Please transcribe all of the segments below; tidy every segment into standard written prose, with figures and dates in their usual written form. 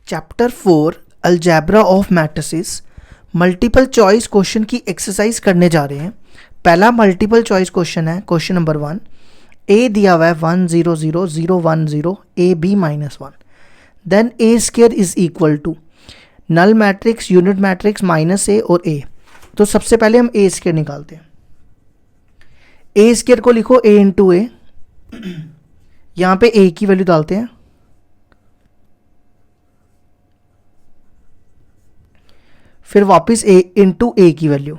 Chapter 4 algebra of matrices multiple choice question की exercise करने जा रहे हैं। पहला मल्टीपल चॉइस क्वेश्चन है क्वेश्चन नंबर 1। ए दिया हुआ है 1 0 0 0 1 0 A B -1, then A square is equal to null matrix, unit matrix, minus A और ए। तो सबसे पहले हम ए स्क्वायर निकालते हैं। ए स्क्वायर को लिखो ए इंटू ए, यहाँ पे ए की वैल्यू डालते हैं, फिर वापस ए इंटू ए की वैल्यू,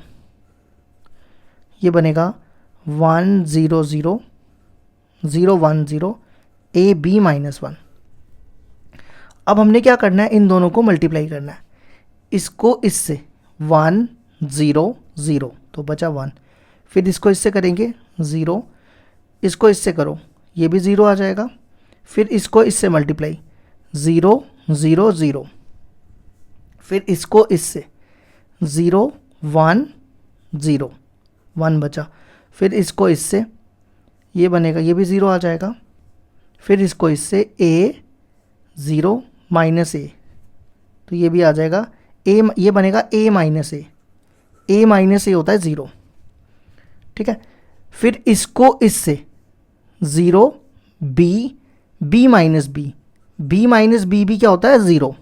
ये बनेगा 1 0 0 0 1 0 ए बी -1। अब हमने क्या करना है, इन दोनों को मल्टीप्लाई करना है। इसको इससे 1 0 0 तो बचा 1, फिर इसको इससे करेंगे 0, इसको इससे करो ये भी 0 आ जाएगा, फिर इसको इससे मल्टीप्लाई 0 0 0, फिर इसको इससे 0 1 0 1 बचा, फिर इसको इससे ये बनेगा, ये भी 0 आ जाएगा, फिर इसको इससे a 0 माइनस ए, तो ये भी आ जाएगा a, ये बनेगा a माइनस ए होता है 0, ठीक है। फिर इसको इससे 0 b माइनस बी भी क्या होता है 0,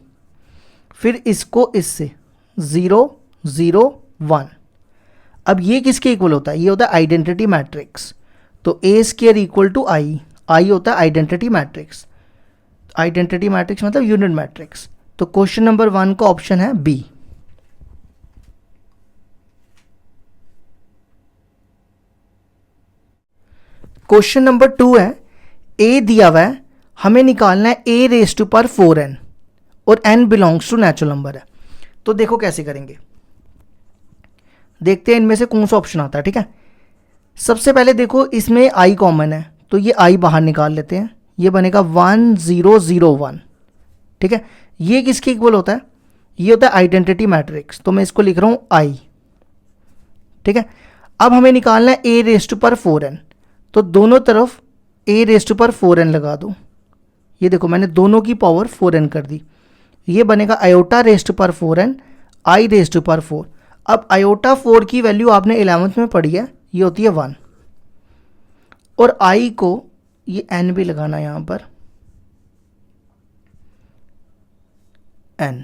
फिर इसको इससे 0 0 1। अब ये किसके इक्वल होता है, ये होता है आइडेंटिटी मैट्रिक्स। तो ए स्क्वायर इक्वल टू आई होता है आइडेंटिटी मैट्रिक्स। आइडेंटिटी मैट्रिक्स मतलब यूनिट मैट्रिक्स। तो क्वेश्चन नंबर 1 का ऑप्शन है बी। क्वेश्चन नंबर 2 है, ए दिया हुआ है, हमें निकालना है a raise to power 4n और n belongs to natural number है। तो देखो कैसे करेंगे, देखते हैं इनमें से कौन सा ऑप्शन आता है, ठीक है। सबसे पहले देखो इसमें i कॉमन है, तो ये i बाहर निकाल लेते हैं, ये बनेगा 1 0 0 1, ठीक है। ये किसके इक्वल होता है, ये होता है आइडेंटिटी मैट्रिक्स, तो मैं इसको लिख रहा हूँ i, ठीक है। अब हमें निकालना है a raise to power 4n, तो दोनों तरफ a raise to power 4n लगा दो। ये देखो मैंने दोनों की पावर 4n कर दी, ये बनेगा iota raise to power 4n i raise to power 4। अब आयोटा 4 की वैल्यू आपने 11th में पढ़ी है, ये होती है 1, और i को ये n भी लगाना यहां पर n।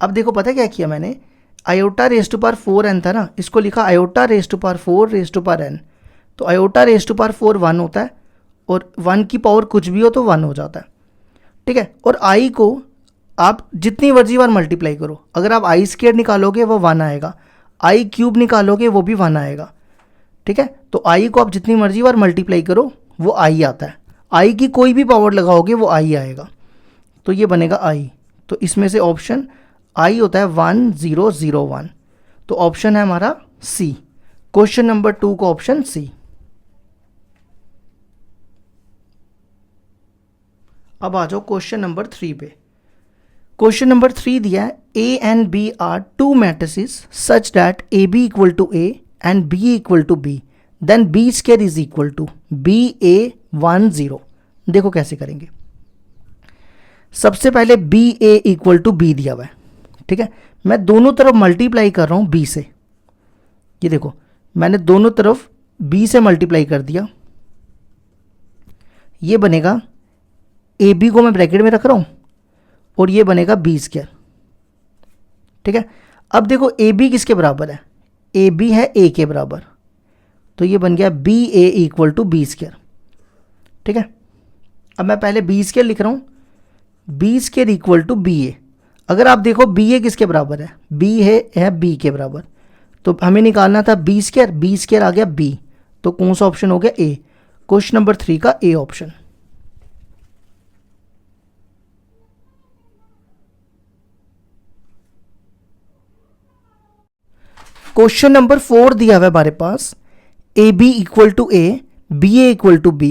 अब देखो पता क्या किया मैंने, iota raise to power 4n था ना, इसको लिखा iota raise to power 4 raise to power n। तो आयोटा रेज टू पावर 4 1 होता है, और 1 की पावर कुछ भी हो तो 1 हो जाता है, ठीक है। और i को आप जितनी मर्जी बार मल्टीप्लाई करो, अगर आप आई स्क्वायर निकालोगे वो 1 आएगा, आई क्यूब निकालोगे वो भी 1 आएगा, ठीक है। तो आई को आप जितनी मर्जी बार मल्टीप्लाई करो वो आई आता है, आई की कोई भी पावर लगाओगे वो आई आएगा, तो ये बनेगा आई। तो इसमें से ऑप्शन आई होता है 1 0 0 1, तो ऑप्शन है हमारा सी। क्वेश्चन नंबर 2 का ऑप्शन सी। अब आ जाओ क्वेश्चन नंबर 3 पे। क्वेश्चन नंबर 3 दिया है, A and B are two matrices such that AB equal to A and B equal to B, then B square is equal to BA 1 0। देखो कैसे करेंगे। सबसे पहले BA equal to B दिया हुआ है, ठीक है। मैं दोनों तरफ मल्टीप्लाई कर रहा हूँ B से, ये देखो मैंने दोनों तरफ B से मल्टीप्लाई कर दिया, ये बनेगा AB को मैं ब्रैकेट में रख रहा हूँ और ये बनेगा बी स्क्वायर, ठीक है। अब देखो ए बी किसके बराबर है, ए बी है ए के बराबर, तो ये बन गया B A equal to B square, ठीक है। अब मैं पहले बी स्क्वायर लिख रहा हूँ, B square equal to B A. अगर आप देखो बी ए किसके बराबर है, बी है बी के बराबर, तो हमें निकालना था बी स्क्वायर आ गया बी, तो कौन सा ऑप्शन हो गया ए। क्वेश्चन नंबर 3 का ए ऑप्शन। क्वेश्चन नंबर 4 दिया हुआ है हमारे पास, A B equal to A, B A equal to B,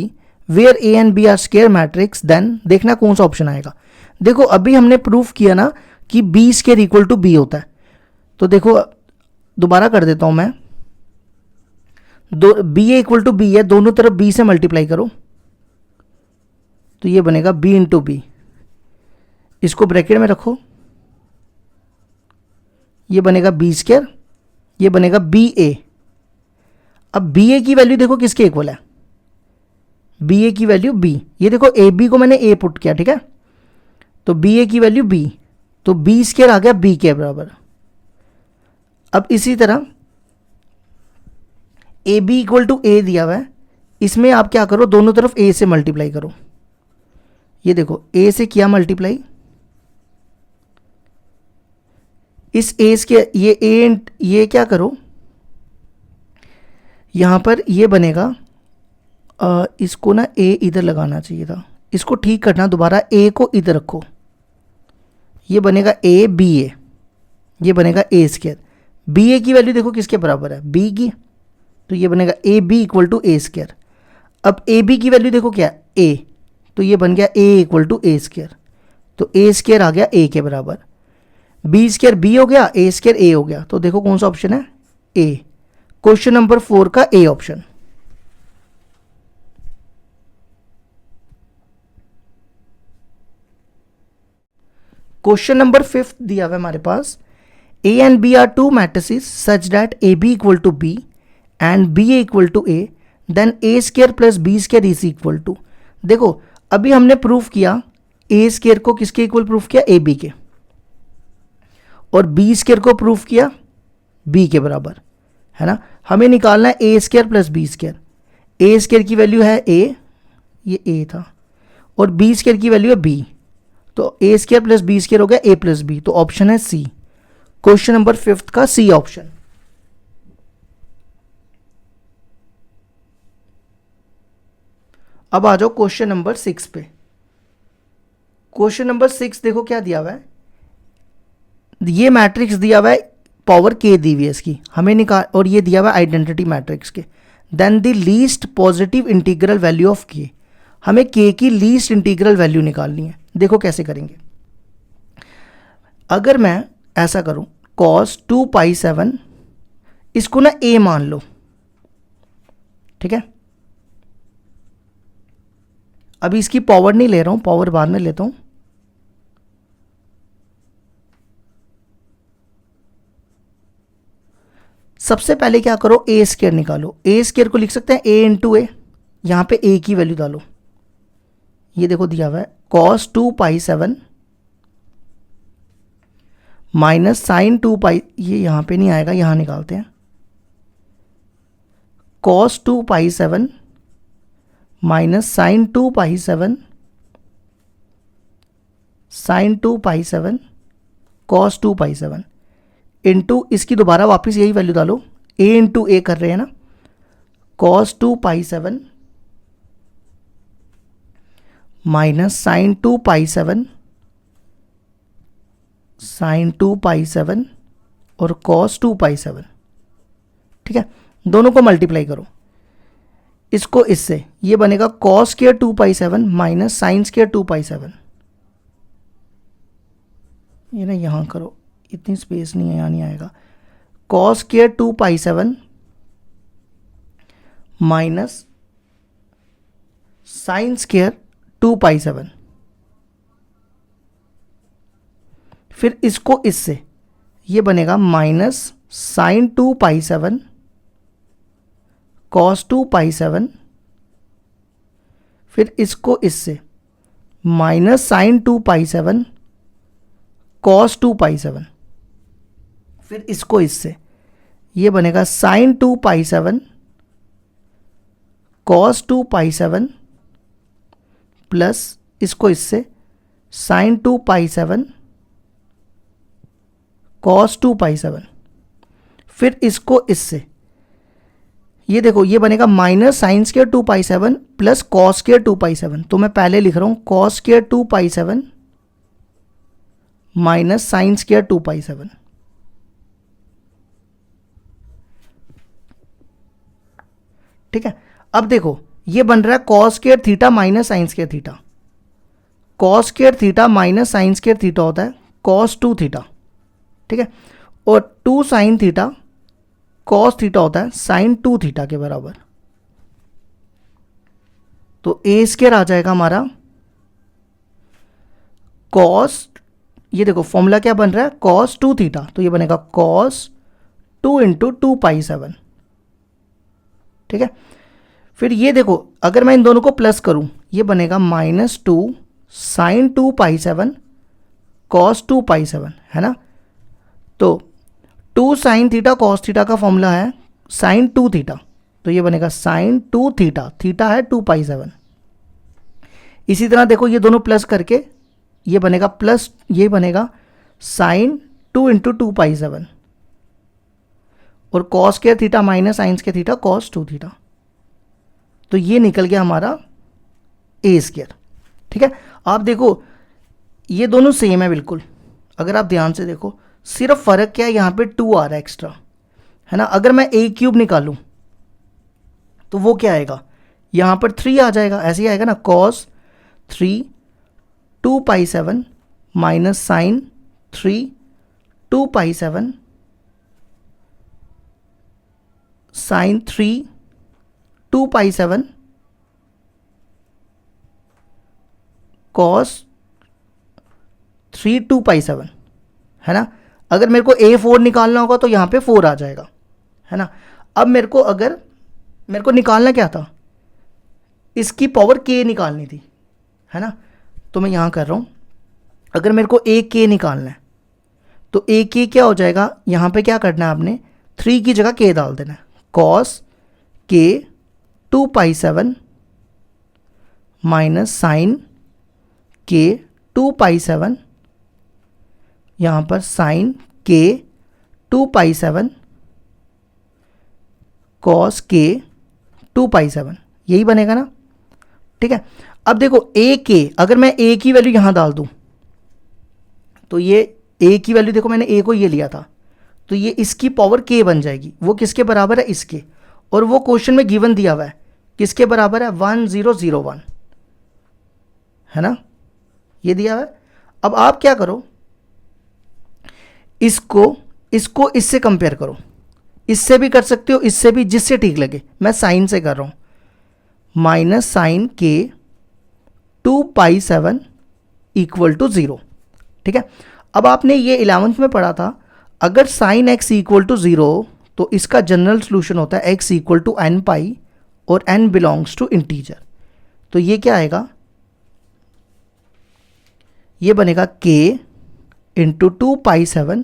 where A and B are square matrix, then देखना कौन सा ऑप्शन आएगा। देखो अभी हमने प्रूफ किया ना कि B square equal to B होता है, तो देखो दोबारा कर देता हूं मैं, B A equal to B है, दोनों तरफ बी से मल्टीप्लाई करो, तो ये बनेगा b इंटू बी। इसको ब्रैकेट में रखो, ये बनेगा बी स्क्वायर, ये बनेगा बी ए। अब बी ए की वैल्यू देखो किसके इक्वल है, बी ए की वैल्यू बी, ये देखो ए बी को मैंने ए पुट किया, ठीक है, तो बी ए की वैल्यू बी, तो बी स्क्वायर आ गया बी के बराबर। अब इसी तरह ए बी इक्वल टू ए दिया हुआ है, इसमें आप क्या करो, दोनों तरफ ए से मल्टीप्लाई करो। ये देखो ए से किया मल्टीप्लाई, इस ए के ये क्या करो, यहां पर ये बनेगा, इसको ना ए इधर लगाना चाहिए था, इसको ठीक करना, दोबारा ए को इधर रखो, ये बनेगा ए बी ए, ये बनेगा ए स्क्वायर। बी ए की वैल्यू देखो किसके बराबर है, बी की, तो ये बनेगा A B equal to A square. अब ए बी की वैल्यू देखो क्या है, ए, तो ये बन गया ए इक्वल टू ए स्क्वायर, तो ए स्क्वायर आ गया ए के बराबर, बी स्क्वायर बी हो गया, ए स्क्वायर ए हो गया, तो देखो कौन सा ऑप्शन है, ए। क्वेश्चन नंबर 4 का ए ऑप्शन। क्वेश्चन नंबर 5 दिया हुआ है हमारे पास, A and B are two matrices such that A B equal to B and B A equal to A, then A square plus B square is equal to. देखो अभी हमने proof किया, ए square को किसके इक्वल प्रूफ किया, A B के, और B square को प्रूफ किया बी के बराबर, है ना। हमें निकालना है ए स्क्वायर प्लस बी स्क्वायर। ए स्क्वायर की वैल्यू है ए, ये ए था, और बी स्क्वायर की वैल्यू है बी, तो ए स्क्वायर प्लस बी स्क्वायर हो गया ए प्लस बी, तो ऑप्शन है सी, क्वेश्चन नंबर 5 का सी ऑप्शन। अब आ जाओ क्वेश्चन नंबर 6 पे। क्वेश्चन नंबर 6 देखो क्या दिया हुआ है, ये मैट्रिक्स दिया हुआ है, पावर के दी हुई है इसकी, हमें निकाल, और ये दिया हुआ है identity matrix K, then the least positive integral value of K, हमें के की लीस्ट इंटीग्रल वैल्यू निकालनी है। देखो कैसे करेंगे, अगर मैं ऐसा करूं, cos 2 पाई 7, इसको ना a मान लो, ठीक है, अभी इसकी पावर नहीं ले रहा हूं, पावर बाद में लेता हूं। सबसे पहले क्या करो, ए स्क्वायर निकालो, ए स्क्वायर को लिख सकते हैं ए इंटू ए, यहां पे ए की वैल्यू डालो, ये देखो दिया हुआ है cos 2 पाई 7 माइनस साइन 2 पाई, ये यहां पे नहीं आएगा, यहां निकालते हैं, cos 2 पाई 7 माइनस साइन 2 पाई 7, साइन 2 पाई 7 cos 2 पाई 7 इंटू, इसकी दोबारा वापस यही वैल्यू डालो, a इंटू ए कर रहे हैं ना, cos 2 पाई 7 माइनस साइन 2 पाई 7, साइन 2 पाई 7 और cos 2 पाई 7, ठीक है, दोनों को मल्टीप्लाई करो, इसको इससे, ये बनेगा cos स्क्वायर 2 पाई 7 माइनस साइन स्क्वायर 2 पाई 7, ये ना यहां करो, इतनी स्पेस नहीं है, यहाँ नहीं आएगा, cos स्क्वायर 2 पाई 7 माइनस साइन स्क्वायर 2 पाई 7, फिर इसको इससे, ये बनेगा माइनस साइन 2 पाई 7 cos 2 पाई 7, फिर इसको इससे माइनस साइन 2 पाई 7 cos 2 पाई 7, फिर इसको इससे, ये बनेगा साइन 2 पाई 7 cos 2 पाई 7 प्लस इसको इससे साइन 2 पाई 7 cos 2 पाई 7, फिर इसको इससे, ये देखो ये बनेगा माइनस साइन स्क्वायर 2 पाई 7 प्लस cos स्क्वायर 2 पाई 7, तो मैं पहले लिख रहा हूं cos स्क्वायर 2 पाई 7 माइनस साइन स्क्वायर 2 पाई 7, ठीक है। अब देखो ये बन रहा है cos square theta minus sine square theta, cos square theta minus sine square theta होता है cos 2 थीटा, ठीक है, और 2 साइन थीटा cos थीटा होता है साइन 2 थीटा के बराबर, तो ए स्क्वायर आ जाएगा हमारा कॉस, ये देखो फॉर्मूला क्या बन रहा है, कॉस 2 थीटा, तो ये बनेगा कॉस 2 इंटू 2π7, ठीक है। फिर ये देखो अगर मैं इन दोनों को प्लस करूं, ये बनेगा -2 साइन 2π7 कॉस 2π7, है ना। तो 2 साइन थीटा कॉस थीटा का फॉर्मूला है साइन 2 थीटा, तो ये बनेगा साइन 2 थीटा, थीटा है 2π7। इसी तरह देखो ये दोनों प्लस करके ये बनेगा प्लस, ये बनेगा साइन 2 इंटू 2π7 और कॉस के थीटा माइनस साइंस के थीटा कॉस 2 थीटा, तो ये निकल गया हमारा ए स्क्वायर, ठीक है। आप देखो ये दोनों सेम है बिल्कुल, अगर आप ध्यान से देखो, सिर्फ फर्क क्या है, यहाँ पे 2 आ रहा है एक्स्ट्रा, है ना। अगर मैं ए क्यूब निकालूं तो वो क्या आएगा, यहाँ पर 3 आ जाएगा, ऐसे ही आएगा ना, cos 3 2π7 minus sine 3 2π7 sine 3 2π7 cos 3 2π7, है ना। अगर मेरे को A4 निकालना होगा तो यहाँ पे 4 आ जाएगा, है ना। अब मेरे को निकालना क्या था, इसकी पावर k निकालनी थी, है ना। तो मैं यहाँ कर रहा हूँ, अगर मेरे को AK निकालना है तो AK क्या हो जाएगा, यहाँ पे क्या करना है आपने, 3 की जगह k डाल देना है, cos k 2π7 minus sine k 2π7, यहाँ पर साइन k 2π7 कॉस k 2π7, यही बनेगा ना, ठीक है। अब देखो a k, अगर मैं a की वैल्यू यहाँ डाल दूँ तो ये a की वैल्यू देखो, मैंने a को ये लिया था, तो ये इसकी पावर k बन जाएगी, वो किसके बराबर है, इसके, और वो क्वेश्चन में गिवन दिया हुआ है किसके बराबर है, 1001, है ना, ये दिया हुआ है। अब आप क्या करो, इसको इससे कंपेयर करो, इससे भी कर सकते हो, इससे भी, जिससे ठीक लगे, मैं साइन से कर रहा हूँ, minus sine k 2π7 equal to 0, ठीक है। अब आपने ये 11th में पढ़ा था, अगर साइन x इक्वल टू 0 तो इसका जनरल सोल्यूशन होता है x इक्वल टू n पाई और n बिलोंग्स टू इंटीजर, तो ये क्या आएगा, ये बनेगा k इंटू 2π7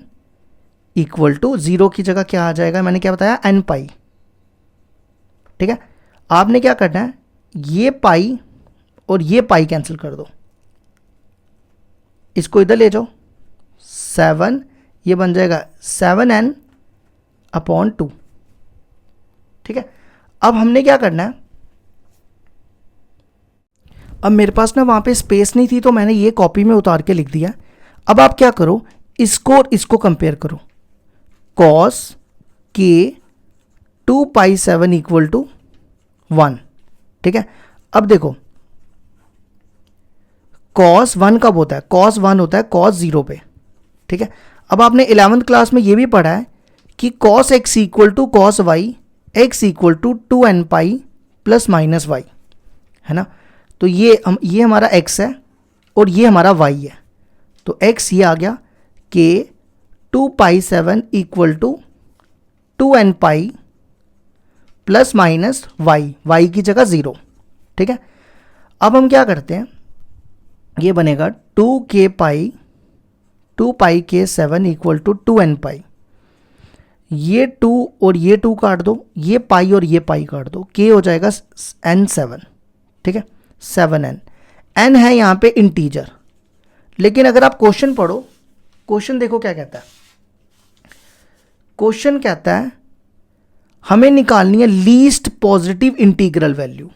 इक्वल टू 0 की जगह क्या आ जाएगा, मैंने क्या बताया, n पाई, ठीक है। आपने क्या करना है, ये पाई और ये पाई कैंसिल कर दो, इसको इधर ले जाओ, 7, ये बन जाएगा 7n अपॉन 2, ठीक है। अब हमने क्या करना है, अब मेरे पास ना वहाँ पे स्पेस नहीं थी तो मैंने ये कॉपी में उतार के लिख दिया। अब आप क्या करो, इसको और इसको कंपेयर करो, कॉस k 2π7 इक्वल टू 1, ठीक है। अब देखो कॉस 1 कब होता है, कॉस 1 होता है कॉस 0 पे, ठीक है। अब आपने 11th क्लास में ये भी पढ़ा है कि cos x equal to cos y, x equal to 2n pi plus minus y, है ना। तो ये हमारा x है और ये हमारा y है, तो x ये आ गया k 2π7 equal to 2n pi plus minus y की जगह 0, ठीक है। अब हम क्या करते हैं, ये बनेगा 2k pi 2πk7 equal to 2n पाई, ये 2 और ये 2 काट दो, ये पाई और ये पाई काट दो, k हो जाएगा n7, ठीक है, 7n, n है यहाँ पे इंटीजर। लेकिन अगर आप क्वेश्चन पढ़ो, क्वेश्चन देखो क्या कहता है, क्वेश्चन कहता है हमें निकालनी है least positive integral value,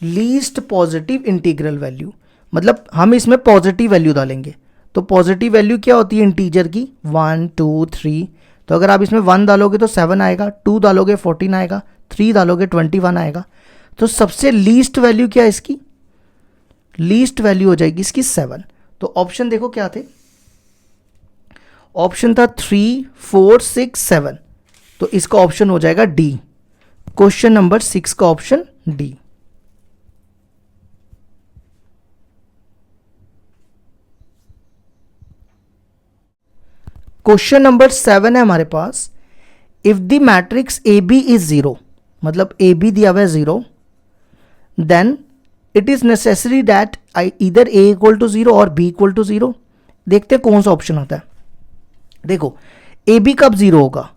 least positive integral value, मतलब हम इसमें पॉजिटिव वैल्यू डालेंगे, तो पॉजिटिव वैल्यू क्या होती है इंटीजर की, 1 2 3, तो अगर आप इसमें 1 डालोगे तो 7 आएगा, 2 डालोगे 14 आएगा, 3 डालोगे 21 आएगा। तो सबसे लीस्ट वैल्यू क्या है इसकी, लीस्ट वैल्यू हो जाएगी इसकी 7। तो ऑप्शन देखो क्या थे, ऑप्शन था 3 4 6 7, तो इसका ऑप्शन हो जाएगा डी, क्वेश्चन नंबर 6 का ऑप्शन डी। क्वेश्चन नंबर 7 है हमारे पास, if the matrix A B is 0, मतलब ए बी दिया हुआ है 0, then it is necessary that इधर ए इक्वल टू 0 और बी इक्वल टू 0। देखते हैं कौन सा ऑप्शन होता है। देखो ए बी कब 0 होगा,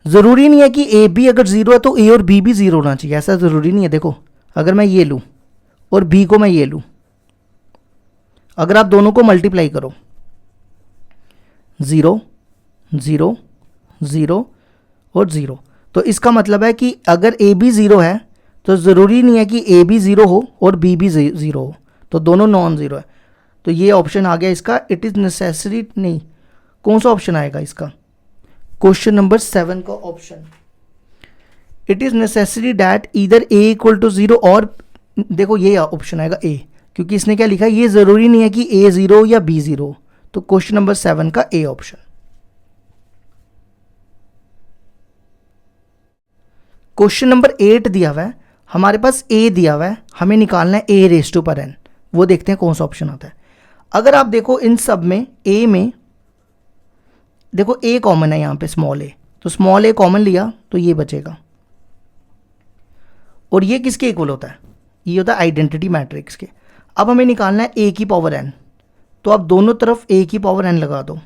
ज़रूरी नहीं है कि ए बी अगर 0 है तो ए और बी भी 0 होना चाहिए, ऐसा ज़रूरी नहीं है। देखो अगर मैं ये लूँ और बी को मैं ये लूँ, अगर आप दोनों को मल्टीप्लाई करो 0 0 0 और 0, तो इसका मतलब है कि अगर ए बी 0 है तो ज़रूरी नहीं है कि ए बी 0 हो और बी भी 0 हो, तो दोनों नॉन ज़ीरो है। तो ये ऑप्शन आ गया इसका, इट इज़ नेसेसरी नहीं, कौन सा ऑप्शन आएगा इसका, क्वेश्चन नंबर 7 का option, it is necessary that इधर ए इक्वल टू 0 और, देखो ये ऑप्शन आएगा ए, क्योंकि इसने क्या लिखा है, ये ज़रूरी नहीं है कि ए 0 या बी 0, तो क्वेश्चन नंबर 7 का ए ऑप्शन। क्वेश्चन नंबर 8 दिया हुआ है हमारे पास, ए दिया हुआ है, हमें निकालना है ए रेस टू पर एन, वो देखते हैं कौन सा ऑप्शन आता है। अगर आप देखो इन सब में ए में देखो ए कॉमन है यहाँ पे स्मॉल ए, तो स्मॉल ए कॉमन लिया तो ये बचेगा, और ये किसके इक्वल होता है, ये होता है आइडेंटिटी मैट्रिक्स के। अब हमें निकालना है ए की पावर एन, तो आप दोनों तरफ ए की पावर एन लगा दो,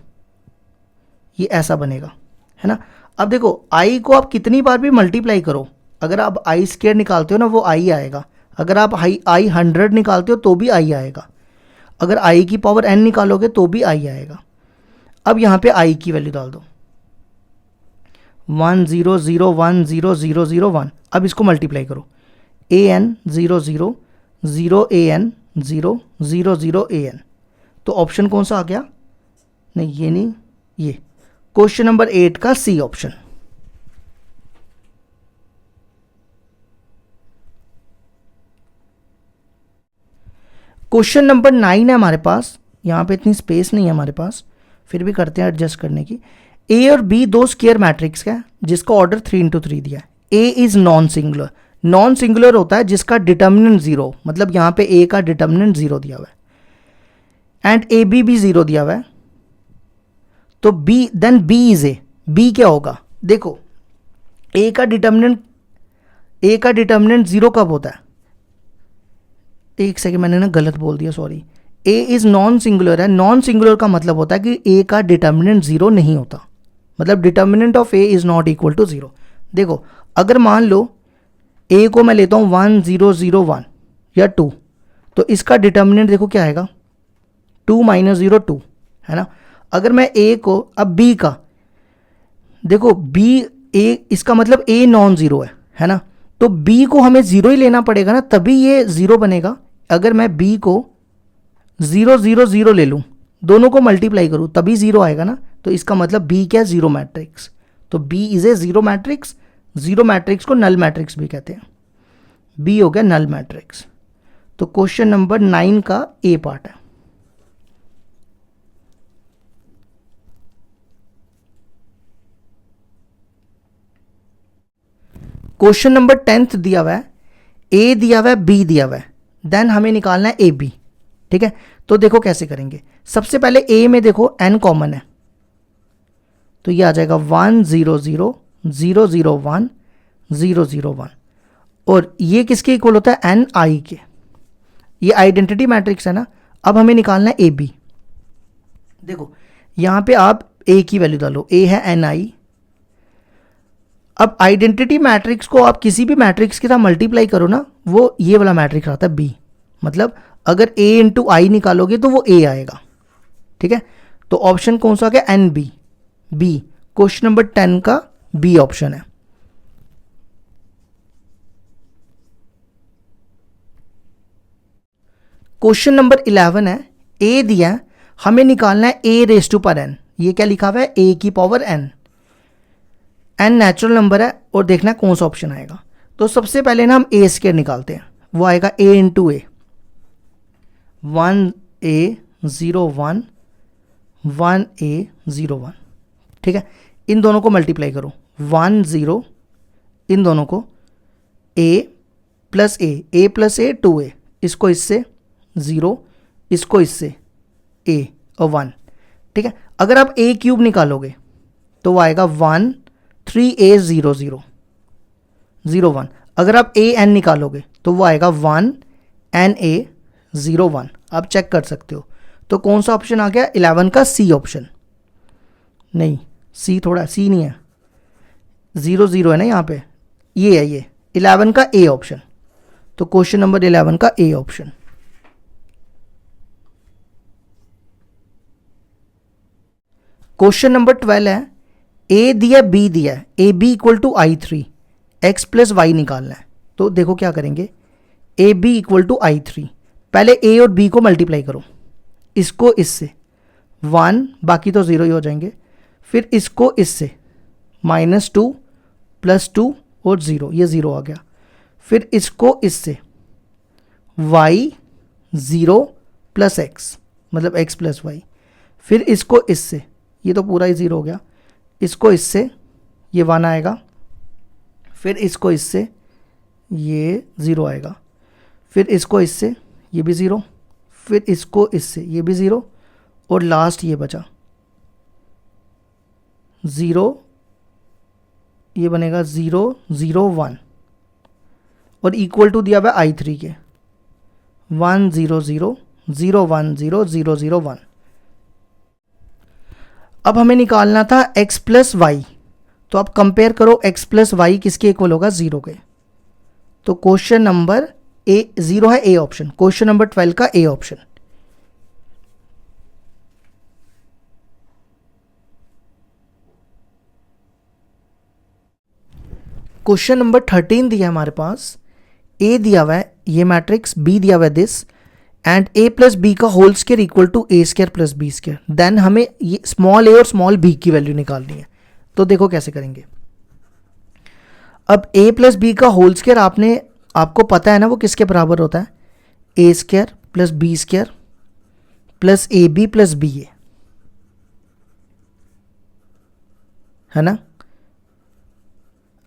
ये ऐसा बनेगा, है ना। अब देखो आई को आप कितनी बार भी मल्टीप्लाई करो, अगर आप आई स्क्वायर निकालते हो ना वो आई आएगा, अगर आप आई 100 निकालते हो तो भी आई आएगा, अगर आई की पावर एन निकालोगे तो भी आई आएगा। अब यहाँ पे आई की वैल्यू डाल दो 1 0 0 1 0 0 0 1, अब इसको मल्टीप्लाई करो A N 0 0 0 A N 0 0 0 A N, तो ऑप्शन कौन सा आ गया, नहीं ये नहीं, ये क्वेश्चन नंबर 8 का सी ऑप्शन। क्वेश्चन नंबर 9 है हमारे पास, यहाँ पे इतनी स्पेस नहीं है हमारे पास, फिर भी करते हैं एडजस्ट करने की। ए और बी दो स्क्वायर मैट्रिक्स का है जिसका ऑर्डर 3 × 3 दिया है। A is non singular, non singular होता है जिसका डिटर्मिनेंट 0, मतलब यहाँ पे ए का डिटर्मिनेंट 0 दिया हुआ है, एंड ए बी भी 0 दिया हुआ है, तो B then B is A, B क्या होगा, देखो ए का डिटर्मिनेंट 0 कब होता है, एक सेकेंड मैंने ना गलत बोल दिया, sorry, A is non singular है, नॉन सिंगुलर का मतलब होता है कि ए का डिटर्मिनेंट 0 नहीं होता, मतलब determinant of A is not equal to 0। देखो अगर मान लो ए को मैं लेता हूँ 1 0 0 1 या 2, तो इसका डिटर्मिनेंट देखो क्या आएगा 2 - 0 2, है ना। अगर मैं ए को, अब बी का देखो बी ए, इसका मतलब ए नॉन ज़ीरो है ना, तो बी को हमें 0 ही लेना पड़ेगा ना, तभी ये 0 बनेगा। अगर मैं बी को 0 0 0 ले लूँ, दोनों को मल्टीप्लाई करूँ तभी 0 आएगा ना, तो इसका मतलब बी क्या, 0 मैट्रिक्स, तो B is A 0 matrix. 0 matrix को नल मैट्रिक्स भी कहते हैं, बी हो गया नल मैट्रिक्स। तो क्वेश्चन नंबर 9 का ए पार्ट है। क्वेश्चन नंबर 10th दिया हुआ है, ए दिया हुआ है, बी दिया हुआ है, देन हमें निकालना है ए बी, ठीक है। तो देखो कैसे करेंगे, सबसे पहले ए में देखो एन कॉमन है, तो ये आ जाएगा 1 0 0 0 0 1 0 0 1, और ये किसके इक्वल होता है, एन आई के, ये आइडेंटिटी मैट्रिक्स है ना। अब हमें निकालना है ए बी, देखो यहाँ पे आप ए की वैल्यू डालो, ए है एन आई। अब आइडेंटिटी मैट्रिक्स को आप किसी भी मैट्रिक्स के साथ मल्टीप्लाई करो ना, वो ये वाला मैट्रिक्स आता है बी, मतलब अगर ए इंटू आई निकालोगे तो वो ए आएगा, ठीक है। तो ऑप्शन कौन सा आ गया, N B, B question number 10 का बी ऑप्शन है। क्वेश्चन नंबर 11 है, ए दिया है, हमें निकालना है ए रेस टू पर एन, ये क्या लिखा हुआ है, ए की पावर एन, एन नेचुरल नंबर है, और देखना कौन सा ऑप्शन आएगा। तो सबसे पहले ना हम ए स्क्वायर निकालते हैं, वो आएगा ए इंटू ए, 1 a 0 1 1 a 0 1, ठीक है। इन दोनों को मल्टीप्लाई करो, 1 0, इन दोनों को a plus a plus a 2a, इसको इससे 0, इसको इससे a और 1, ठीक है। अगर आप ए क्यूब निकालोगे तो वो आएगा 1 3a 0 0 0 1। अगर आप ए एन निकालोगे तो वो आएगा 1 एन ए 0 1। आप चेक कर सकते हो। तो कौन सा ऑप्शन आ गया? 11 का सी ऑप्शन। नहीं, सी थोड़ा, सी नहीं है, 0 0 है ना यहाँ पे, ये है, ये 11 का ए ऑप्शन। तो क्वेश्चन नंबर 11 का ए ऑप्शन। क्वेश्चन नंबर 12 है, ए दिया बी दिया है, A B equal to i3, x plus y निकालना है। तो देखो क्या करेंगे, ए बी इक्वल टू i3, पहले ए और बी को मल्टीप्लाई करो, इसको इससे 1, बाकी तो 0 ही हो जाएंगे। फिर इसको इससे -2 +2 और 0, ये 0 आ गया। फिर इसको इससे y 0 + x, मतलब x + y। फिर इसको इससे, ये तो पूरा ही 0 हो गया, इसको इससे ये 1 आएगा। फिर इसको इससे ये 0 आएगा। फिर इसको इससे ये भी 0। फिर इसको इससे ये भी 0 और लास्ट ये बचा 0, ये बनेगा 0 0 1 और इक्वल टू दिया हुआ i3 के 1 0 0 0 1 0 0 0 1। अब हमें निकालना था x प्लस वाई, तो आप कंपेयर करो x प्लस वाई किसके इक्वल होगा? 0 के। तो क्वेश्चन नंबर ए 0 है, ए ऑप्शन। क्वेश्चन नंबर 12 का ए ऑप्शन। क्वेश्चन नंबर 13 दिया है हमारे पास, ए दिया हुआ है ये मैट्रिक्स, बी दिया हुआ है this, and a plus B का whole square equal to a square plus B square. Then हमें ये स्मॉल a और स्मॉल b की वैल्यू निकालनी है। तो देखो कैसे करेंगे। अब a प्लस बी का होल स्क्वायर आपको पता है ना वो किसके बराबर होता है? a square plus B square plus A B plus B A, है ना।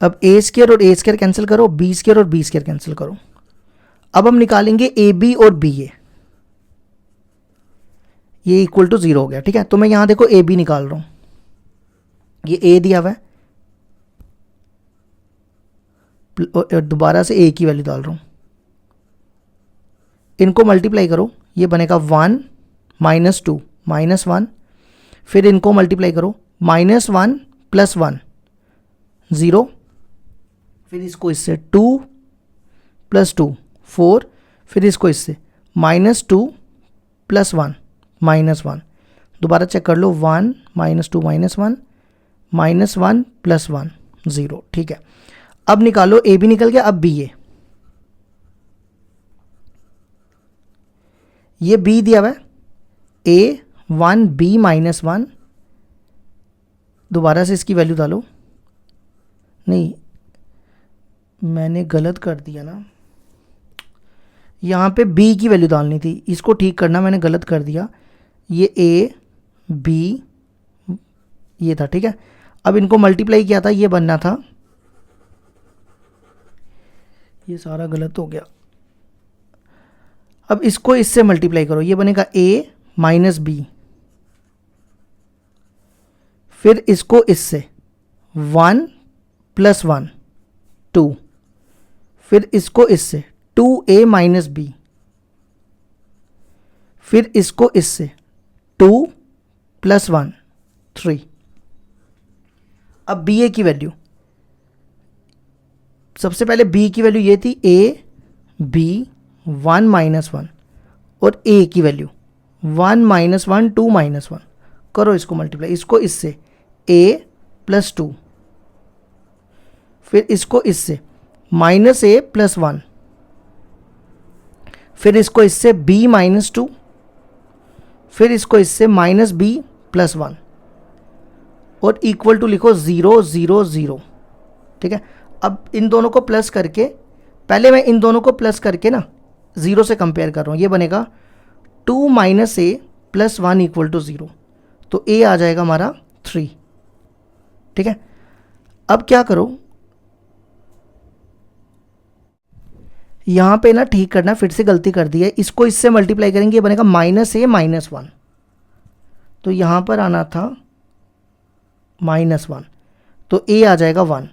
अब a स्क्वायर और a स्क्वायर कैंसिल करो, b स्क्वायर और b स्क्वायर कैंसिल करो। अब हम निकालेंगे ए बी और बी ए, ये इक्वल टू 0 हो गया, ठीक है। तो मैं यहां देखो ए बी निकाल रहा हूं, ये ए दिया हुआ है, दोबारा से ए की वैल्यू डाल रहा हूं, इनको मल्टीप्लाई करो, ये बनेगा 1 -2 -1। फिर इनको मल्टीप्लाई करो, -1 + 1 0। फिर इसको इससे 2 + 2 4। फिर इसको इससे -2 + 1 -1। दोबारा चेक कर लो, 1 -2 -1 -1 + 1 0, ठीक है। अब निकालो, ए बी निकल गया। अब बी ए, ये बी दिया हुआ है, ए 1 बी -1। दोबारा से इसकी वैल्यू डालो, नहीं मैंने गलत कर दिया ना, यहाँ पे b की वैल्यू डालनी थी, इसको ठीक करना, मैंने गलत कर दिया। ये a b ये था, ठीक है। अब इनको मल्टीप्लाई किया था, ये बनना था, ये सारा गलत हो गया। अब इसको इससे मल्टीप्लाई करो, ये बनेगा a - b। फिर इसको इससे 1 + 1 2। फिर इसको इससे 2a - b। फिर इसको इससे 2 + 1 3। अब ba की वैल्यू, सबसे पहले b की वैल्यू ये थी a b 1 - 1 और a की वैल्यू 1 - 1 2 - 1। करो इसको मल्टीप्लाई, इसको इससे a + 2। फिर इसको इससे -a + 1। फिर इसको इससे b - 2। फिर इसको इससे -b + 1 और इक्वल टू लिखो 0 0 0, ठीक है। अब इन दोनों को प्लस करके, पहले मैं इन दोनों को प्लस करके ना 0 से कंपेयर कर रहा हूँ, ये बनेगा 2 - a + 1 = 0। तो a आ जाएगा हमारा 3, ठीक है। अब क्या करो, यहाँ पे ना ठीक करना, फिर से गलती कर दी है, इसको इससे मल्टीप्लाई करेंगे, ये बनेगा -a - 1। तो यहाँ पर आना था -1, तो a आ जाएगा 1।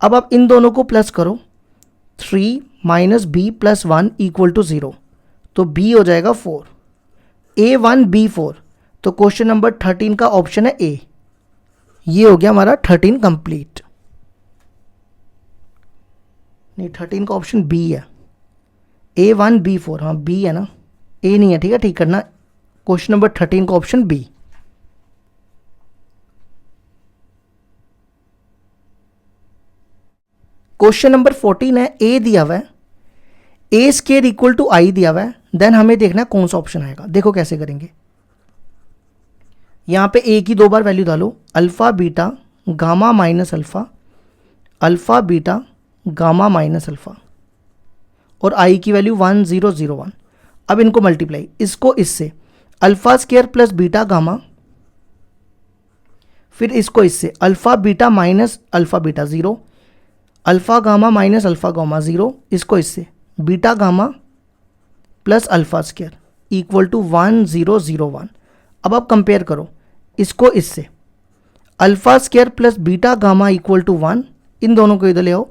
अब आप इन दोनों को प्लस करो, 3 minus B plus 1 equal to 0, तो b हो जाएगा 4, a1 b4। तो क्वेश्चन नंबर 13 का ऑप्शन है ए। ये हो गया हमारा 13 कंप्लीट। नहीं, 13 का ऑप्शन बी है, a1 b4, हाँ बी है ना, ए नहीं है, ठीक है, ठीक करना। क्वेश्चन नंबर 13 का ऑप्शन बी। क्वेश्चन नंबर 14 है, ए दिया हुआ है, ए स्केयर इक्वल टू आई दिया हुआ है, देन हमें देखना है कौन सा ऑप्शन आएगा। देखो कैसे करेंगे, यहाँ पे ए की 2 बार वैल्यू डालो, alpha beta gamma minus alpha, alpha beta gamma minus alpha, और आई की वैल्यू 1 0 0 1। अब इनको मल्टीप्लाई, इसको इससे, alpha square plus beta gamma, फिर इसको इससे, alpha beta minus alpha beta 0, alpha gamma minus alpha gamma 0, इसको इससे, beta gamma plus alpha square equal to 1 0 0 1। अब आप कंपेयर करो इसको इससे, alpha square plus beta gamma equal to 1, इन दोनों को इधर ले आओ,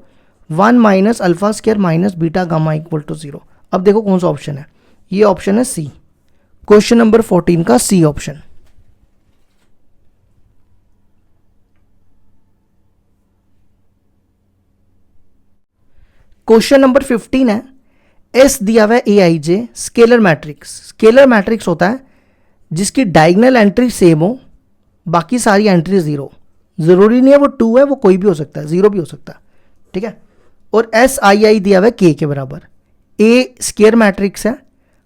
1 minus alpha square minus beta gamma equal to 0। अब देखो कौन सा ऑप्शन है, ये ऑप्शन है सी, क्वेश्चन नंबर 14 का सी ऑप्शन। क्वेश्चन नंबर 15 है, एस दिया हुआ है A I J scalar matrix. Scalar matrix होता है जिसकी डायगोनल एंट्री सेम हो, बाकी सारी एंट्री 0, ज़रूरी नहीं है वो 2 है, वो कोई भी हो सकता है, 0 भी हो सकता है, ठीक है। और एस आई आई दिया हुआ है के बराबर। ए स्केयर मैट्रिक्स है,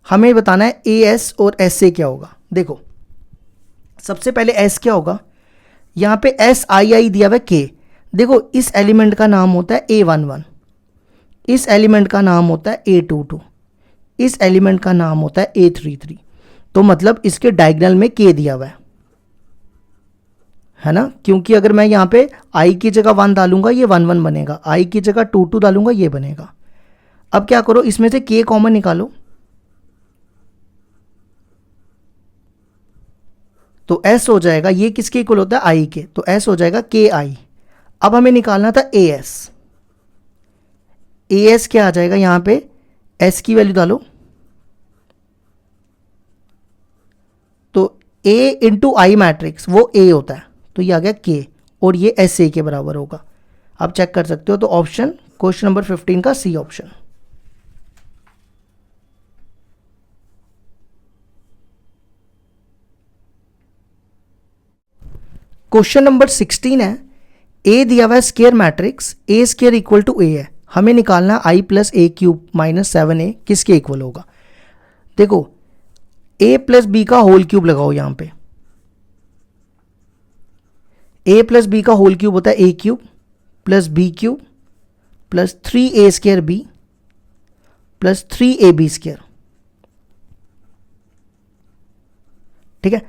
हमें बताना है ए एस और एस ए क्या होगा। देखो सबसे पहले एस क्या होगा, यहाँ पे एस आई आई दिया हुआ है के। देखो इस एलिमेंट का नाम होता है A11, इस एलिमेंट का नाम होता है A22, इस एलिमेंट का नाम होता है A33। तो मतलब इसके डायगोनल में के दिया हुआ है ना, क्योंकि अगर मैं यहाँ पे i की जगह 1 डालूंगा ये 1 1 बनेगा, i की जगह 2 2 डालूंगा ये बनेगा। अब क्या करो, इसमें से k कॉमन निकालो, तो s हो जाएगा, ये किसके इक्वल होता है i के, तो s हो जाएगा ki। अब हमें निकालना था as, as क्या आ जाएगा, यहाँ पे s की वैल्यू डालो, तो a इंटू आई मैट्रिक्स वो a होता है, तो ये आ गया k, और ये एस ए के बराबर होगा। आप चेक कर सकते हो, तो ऑप्शन क्वेश्चन नंबर 15 का सी ऑप्शन। क्वेश्चन नंबर 16 है, ए दिया हुआ है square matrix, A square equal to A है, हमें निकालना I plus A cube minus 7a किसके इक्वल होगा। देखो a प्लस बी का होल क्यूब लगाओ, यहाँ पे a प्लस बी का होल क्यूब होता है a cube plus B cube plus 3a square B plus 3ab square, ठीक है।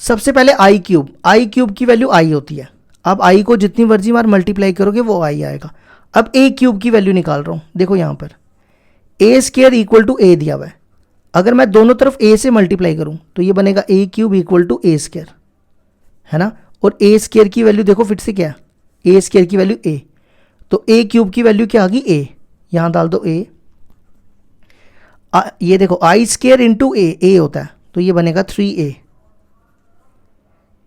सबसे पहले आई क्यूब की वैल्यू आई होती है, अब आई को जितनी मर्जी बार मल्टीप्लाई करोगे वो आई आएगा। अब ए क्यूब की वैल्यू निकाल रहा हूं, देखो यहां पर ए स्केयर इक्वल टू ए दिया हुआ है, अगर मैं दोनों तरफ ए से मल्टीप्लाई करूं तो ये बनेगा A cube equal to A square, है ना। और ए स्केयर की वैल्यू देखो फिर से क्या है, ए स्केयर की वैल्यू ए, तो ए क्यूब की वैल्यू क्या आ गई ए, यहां डाल दो ए, ये देखो आई स्केयर इंटू ए होता है, तो ये बनेगा 3a,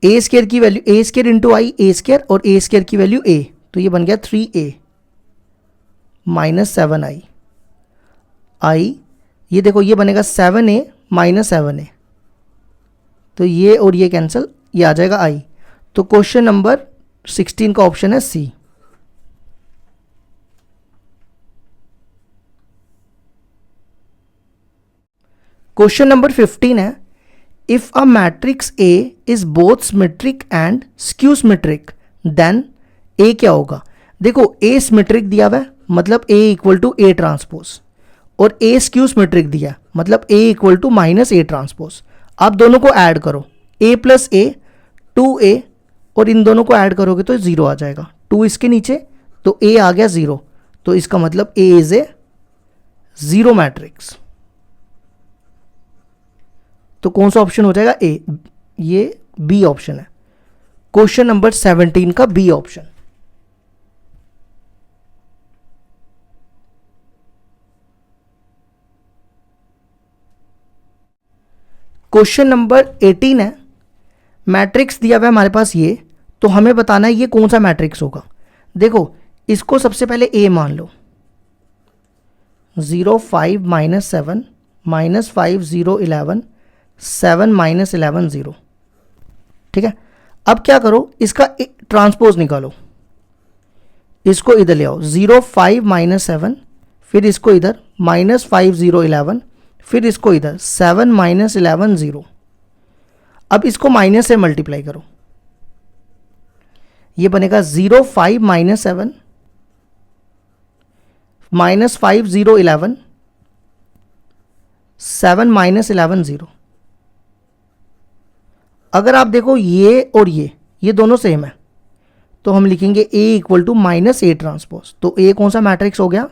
ए स्केयर की वैल्यू ए स्केयर इंटू आई ए स्केयर, और ए स्केयर की वैल्यू ए, तो ये बन गया 3a माइनस 7i, आई ये देखो ये बनेगा 7a माइनस 7a, तो ये और ये कैंसिल, ये आ जाएगा i। तो क्वेश्चन नंबर 16 का ऑप्शन है सी। क्वेश्चन नंबर 15 है, if a matrix A is both symmetric and skew symmetric then A क्या होगा। देखो A सिमेट्रिक दिया हुआ है, मतलब A equal to A transpose, और A स्क्यू सिमेट्रिक दिया मतलब A equal to minus A transpose. आप दोनों को ऐड करो, A प्लस A 2a, और इन दोनों को ऐड करोगे तो 0 आ जाएगा, 2 इसके नीचे तो A आ गया 0, तो इसका मतलब A is A zero matrix. तो कौन सा ऑप्शन हो जाएगा ए, ये बी ऑप्शन है, क्वेश्चन नंबर 17 का बी ऑप्शन। क्वेश्चन नंबर 18 है, मैट्रिक्स दिया हुआ है हमारे पास ये, तो हमें बताना है ये कौन सा मैट्रिक्स होगा। देखो इसको सबसे पहले ए मान लो, 0 5 -7 -5 0 11 7 -11 0। ठीक है, अब क्या करो, इसका ट्रांसपोज निकालो, इसको इधर ले आओ, 0 5 -7, फिर इसको इधर -5 0 11, फिर इसको इधर 7 -11 0। अब इसको माइनस से मल्टीप्लाई करो, ये बनेगा 0 5 -7 -5 0 11 7 -11 0। अगर आप देखो ये और ये दोनों सेम है, तो हम लिखेंगे A equal to -A transpose. तो A कौन सा मैट्रिक्स हो गया,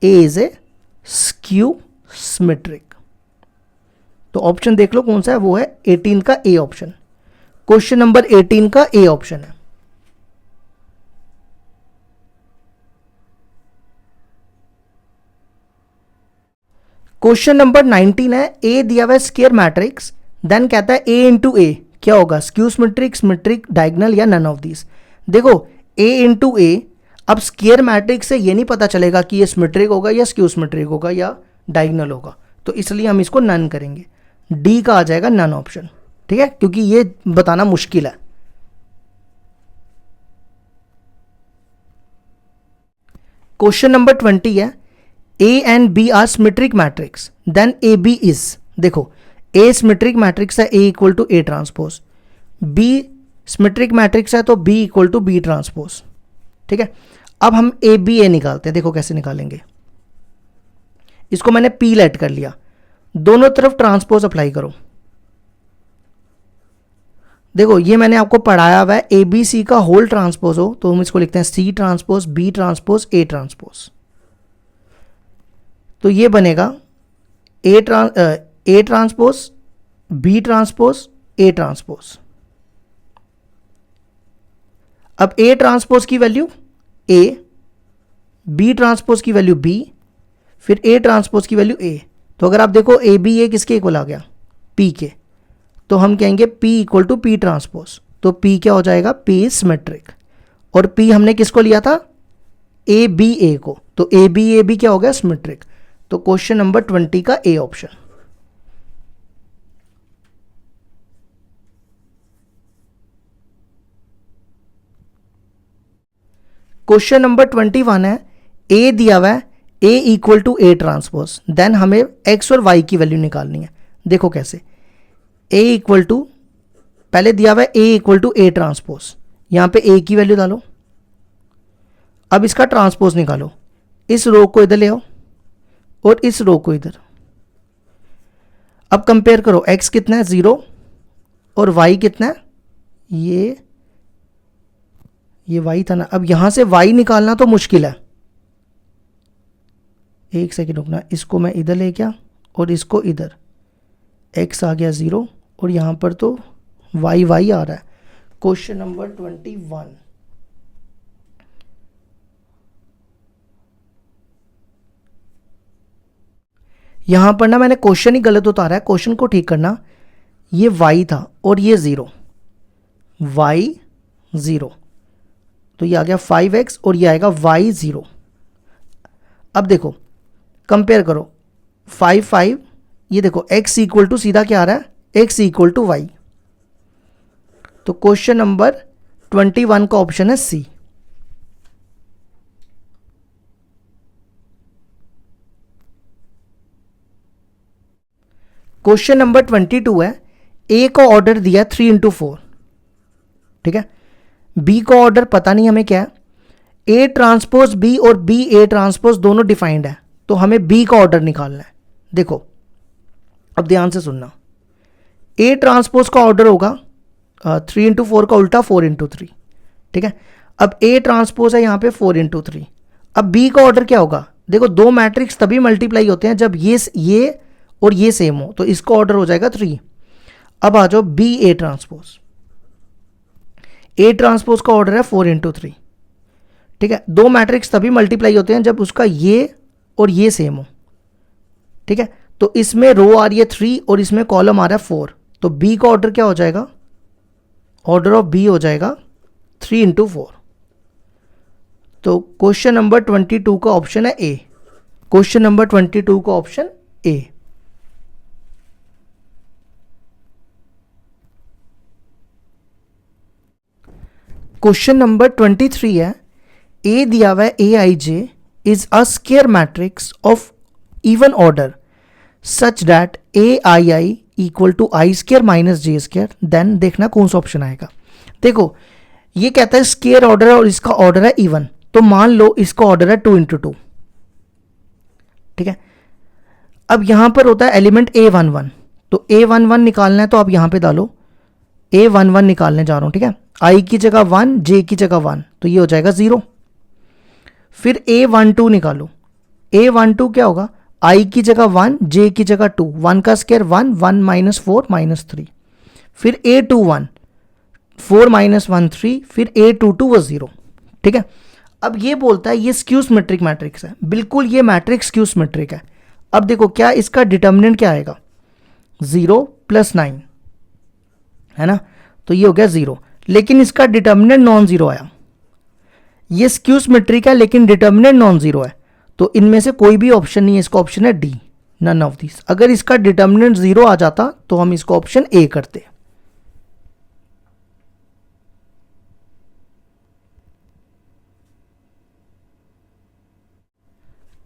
A is A skew symmetric. तो ऑप्शन देख लो कौन सा है, वो है 18 का A ऑप्शन। क्वेश्चन नंबर 18 का A ऑप्शन है। क्वेश्चन नंबर 19 है, A दिया हुआ है स्क्वायर मैट्रिक्स, देन कहता है A इंटू A क्या होगा, स्क्यू सिमेट्रिक, सिमेट्रिक, डायगोनल या नन ऑफ दिस। देखो A इंटू A, अब स्क्वायर मैट्रिक्स से ये नहीं पता चलेगा कि ये सिमेट्रिक होगा या स्क्यू सिमेट्रिक होगा या डायगोनल होगा, तो इसलिए हम इसको नन करेंगे। डी का आ जाएगा नन ऑप्शन। ठीक है, क्योंकि ये बताना मुश्किल है। क्वेश्चन नंबर 20 है, A and B are symmetric matrix, then A B is. देखो A सिमेट्रिक मैट्रिक्स है, A equal to A transpose, B symmetric matrix है तो B equal to B transpose. ठीक है, अब हम ए बी ए निकालते हैं। देखो कैसे निकालेंगे, इसको मैंने P लेट कर लिया, दोनों तरफ ट्रांसपोज अप्लाई करो। देखो ये मैंने आपको पढ़ाया हुआ है, ए बी सी का होल ट्रांसपोज हो तो हम इसको लिखते हैं C transpose B transpose A transpose. तो ये बनेगा A transpose B transpose A transpose. अब A ट्रांसपोज की वैल्यू A, B ट्रांसपोज की वैल्यू B, फिर A ट्रांसपोज की वैल्यू A। तो अगर आप देखो ए बी ए किसके इक्वल आ गया, P के, तो हम कहेंगे P equal to P transpose. तो P क्या हो जाएगा, P इज सिमेट्रिक। और P हमने किसको लिया था, ए बी ए को, तो ए बी क्या हो गया, सिमेट्रिक। तो क्वेश्चन नंबर 20 का A ऑप्शन। क्वेश्चन नंबर 21 है, A दिया हुआ है A equal to A transpose, then हमें X और Y की वैल्यू निकालनी है। देखो कैसे, A इक्वल टू, पहले दिया हुआ है A equal to A transpose, यहां पे A की वैल्यू डालो, अब इसका ट्रांसपोज निकालो, इस रो को इधर ले आओ और इस रो को इधर। अब कंपेयर करो, X कितना है 0 और Y कितना है, ये Y था ना। अब यहां से Y निकालना तो मुश्किल है, एक सेकेंड रुकना, इसको मैं इधर ले गया और इसको इधर, X आ गया 0 और यहां पर तो Y आ रहा है। क्वेश्चन नंबर 21, यहां पर ना मैंने क्वेश्चन ही गलत उतारा है, क्वेश्चन को ठीक करना। ये Y था और ये 0, Y 0, तो ये आ गया 5x और ये आएगा Y 0। अब देखो कंपेयर करो, 5 ये देखो x इक्वल टू सीधा क्या आ रहा है, x इक्वल टू y। तो क्वेश्चन नंबर 21 का ऑप्शन है C। क्वेश्चन नंबर 22 है, A का ऑर्डर दिया 3 into 4। ठीक है, B का ऑर्डर पता नहीं हमें क्या है, A ट्रांसपोज B और B A ट्रांसपोज दोनों डिफाइंड है, तो हमें B का ऑर्डर निकालना है। देखो अब ध्यान से सुनना, A ट्रांसपोज का ऑर्डर होगा 3 into 4 का उल्टा 4 into 3। ठीक है, अब A ट्रांसपोज है यहाँ पे 4 into 3। अब B का ऑर्डर क्या होगा, देखो दो मैट्रिक्स तभी मल्टीप्लाई होते हैं जब ये और ये सेम हो, तो इसका ऑर्डर हो जाएगा 3। अब आ जाओ B A transpose, A transpose का ऑर्डर है 4 × 3, ठीक है। दो मैट्रिक्स तभी मल्टीप्लाई होते हैं जब उसका ये और ये सेम हो, ठीक है। तो इसमें रो आ रही है 3 और इसमें कॉलम आ रहा है 4, तो बी का ऑर्डर क्या हो जाएगा, ऑर्डर ऑफ बी हो जाएगा 3 × 4। तो क्वेश्चन नंबर 22 का ऑप्शन है ए। क्वेश्चन नंबर 22 का ऑप्शन ए। क्वेश्चन नंबर 23 है, ए दिया हुआ है A I J is a square matrix of even order such that A I I equal to I square minus J square, then देखना कौन सा option आएगा। देखो ये कहता है स्क्वायर ऑर्डर है और इसका ऑर्डर है इवन, तो मान लो इसका ऑर्डर है 2 × 2, ठीक है। अब यहां पर होता है एलिमेंट A11, तो A11 निकालना है तो आप यहां पे डालो A11 निकालने जा रहा हूं, ठीक है। I की जगह 1, J की जगह 1, तो ये हो जाएगा 0। फिर A12 निकालो, A12 क्या होगा, I की जगह 1, J की जगह 2, 1 का स्क्वायर 1, 1 - 4 -3। फिर A21, 4 - 1 3, फिर A22 वो 0, ठीक है। अब ये बोलता है ये स्क्यू सिमेट्रिक मैट्रिक्स है, बिल्कुल ये मैट्रिक्स स्क्यू सिमेट्रिक है। अब देखो क्या इसका डिटर्मिनेंट क्या आएगा, 0 + 9, है ना, तो ये हो गया 0। लेकिन इसका डिटर्मिनेंट नॉन जीरो आया, ये स्क्यू सिमेट्रिक है लेकिन डिटर्मिनेंट नॉन जीरो है, तो इनमें से कोई भी ऑप्शन नहीं है, इसका ऑप्शन है डी, नन ऑफ दिस। अगर इसका डिटर्मिनेंट 0 आ जाता तो हम इसको ऑप्शन ए करते।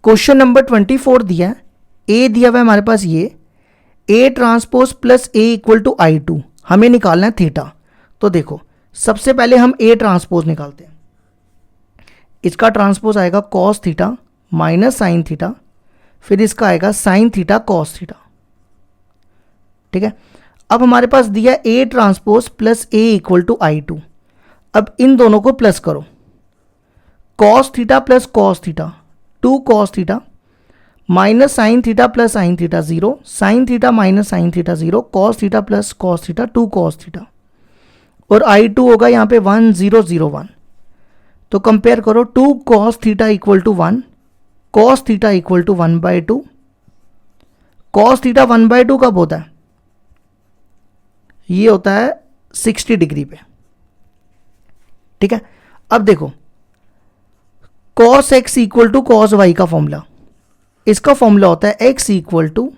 क्वेश्चन नंबर 24 दिया है, ए दिया हुआ है हमारे पास ये A transpose plus A equal to I2, हमें निकालना है थीटा। तो देखो सबसे पहले हम ए ट्रांसपोज निकालते हैं, इसका ट्रांसपोज आएगा cos theta minus sine theta, फिर इसका आएगा साइन थीटा कॉस थीटा, ठीक है। अब हमारे पास दिया A transpose plus A equal to I2, अब इन दोनों को प्लस करो, cos theta plus cos theta 2 cos theta minus sine theta plus sine theta 0, sine theta minus sine theta 0, cos theta plus cos theta 2 cos theta, और I2 होगा यहाँ पे 1 0 0 1। तो कंपेयर करो 2 cos theta equal to 1, cos theta equal to 1/2, cos theta 1/2 कब होता है, ये होता है 60 डिग्री पे, ठीक है। अब देखो cos x equal to cos y का फॉर्मूला, इसका फॉर्मूला होता है x equal to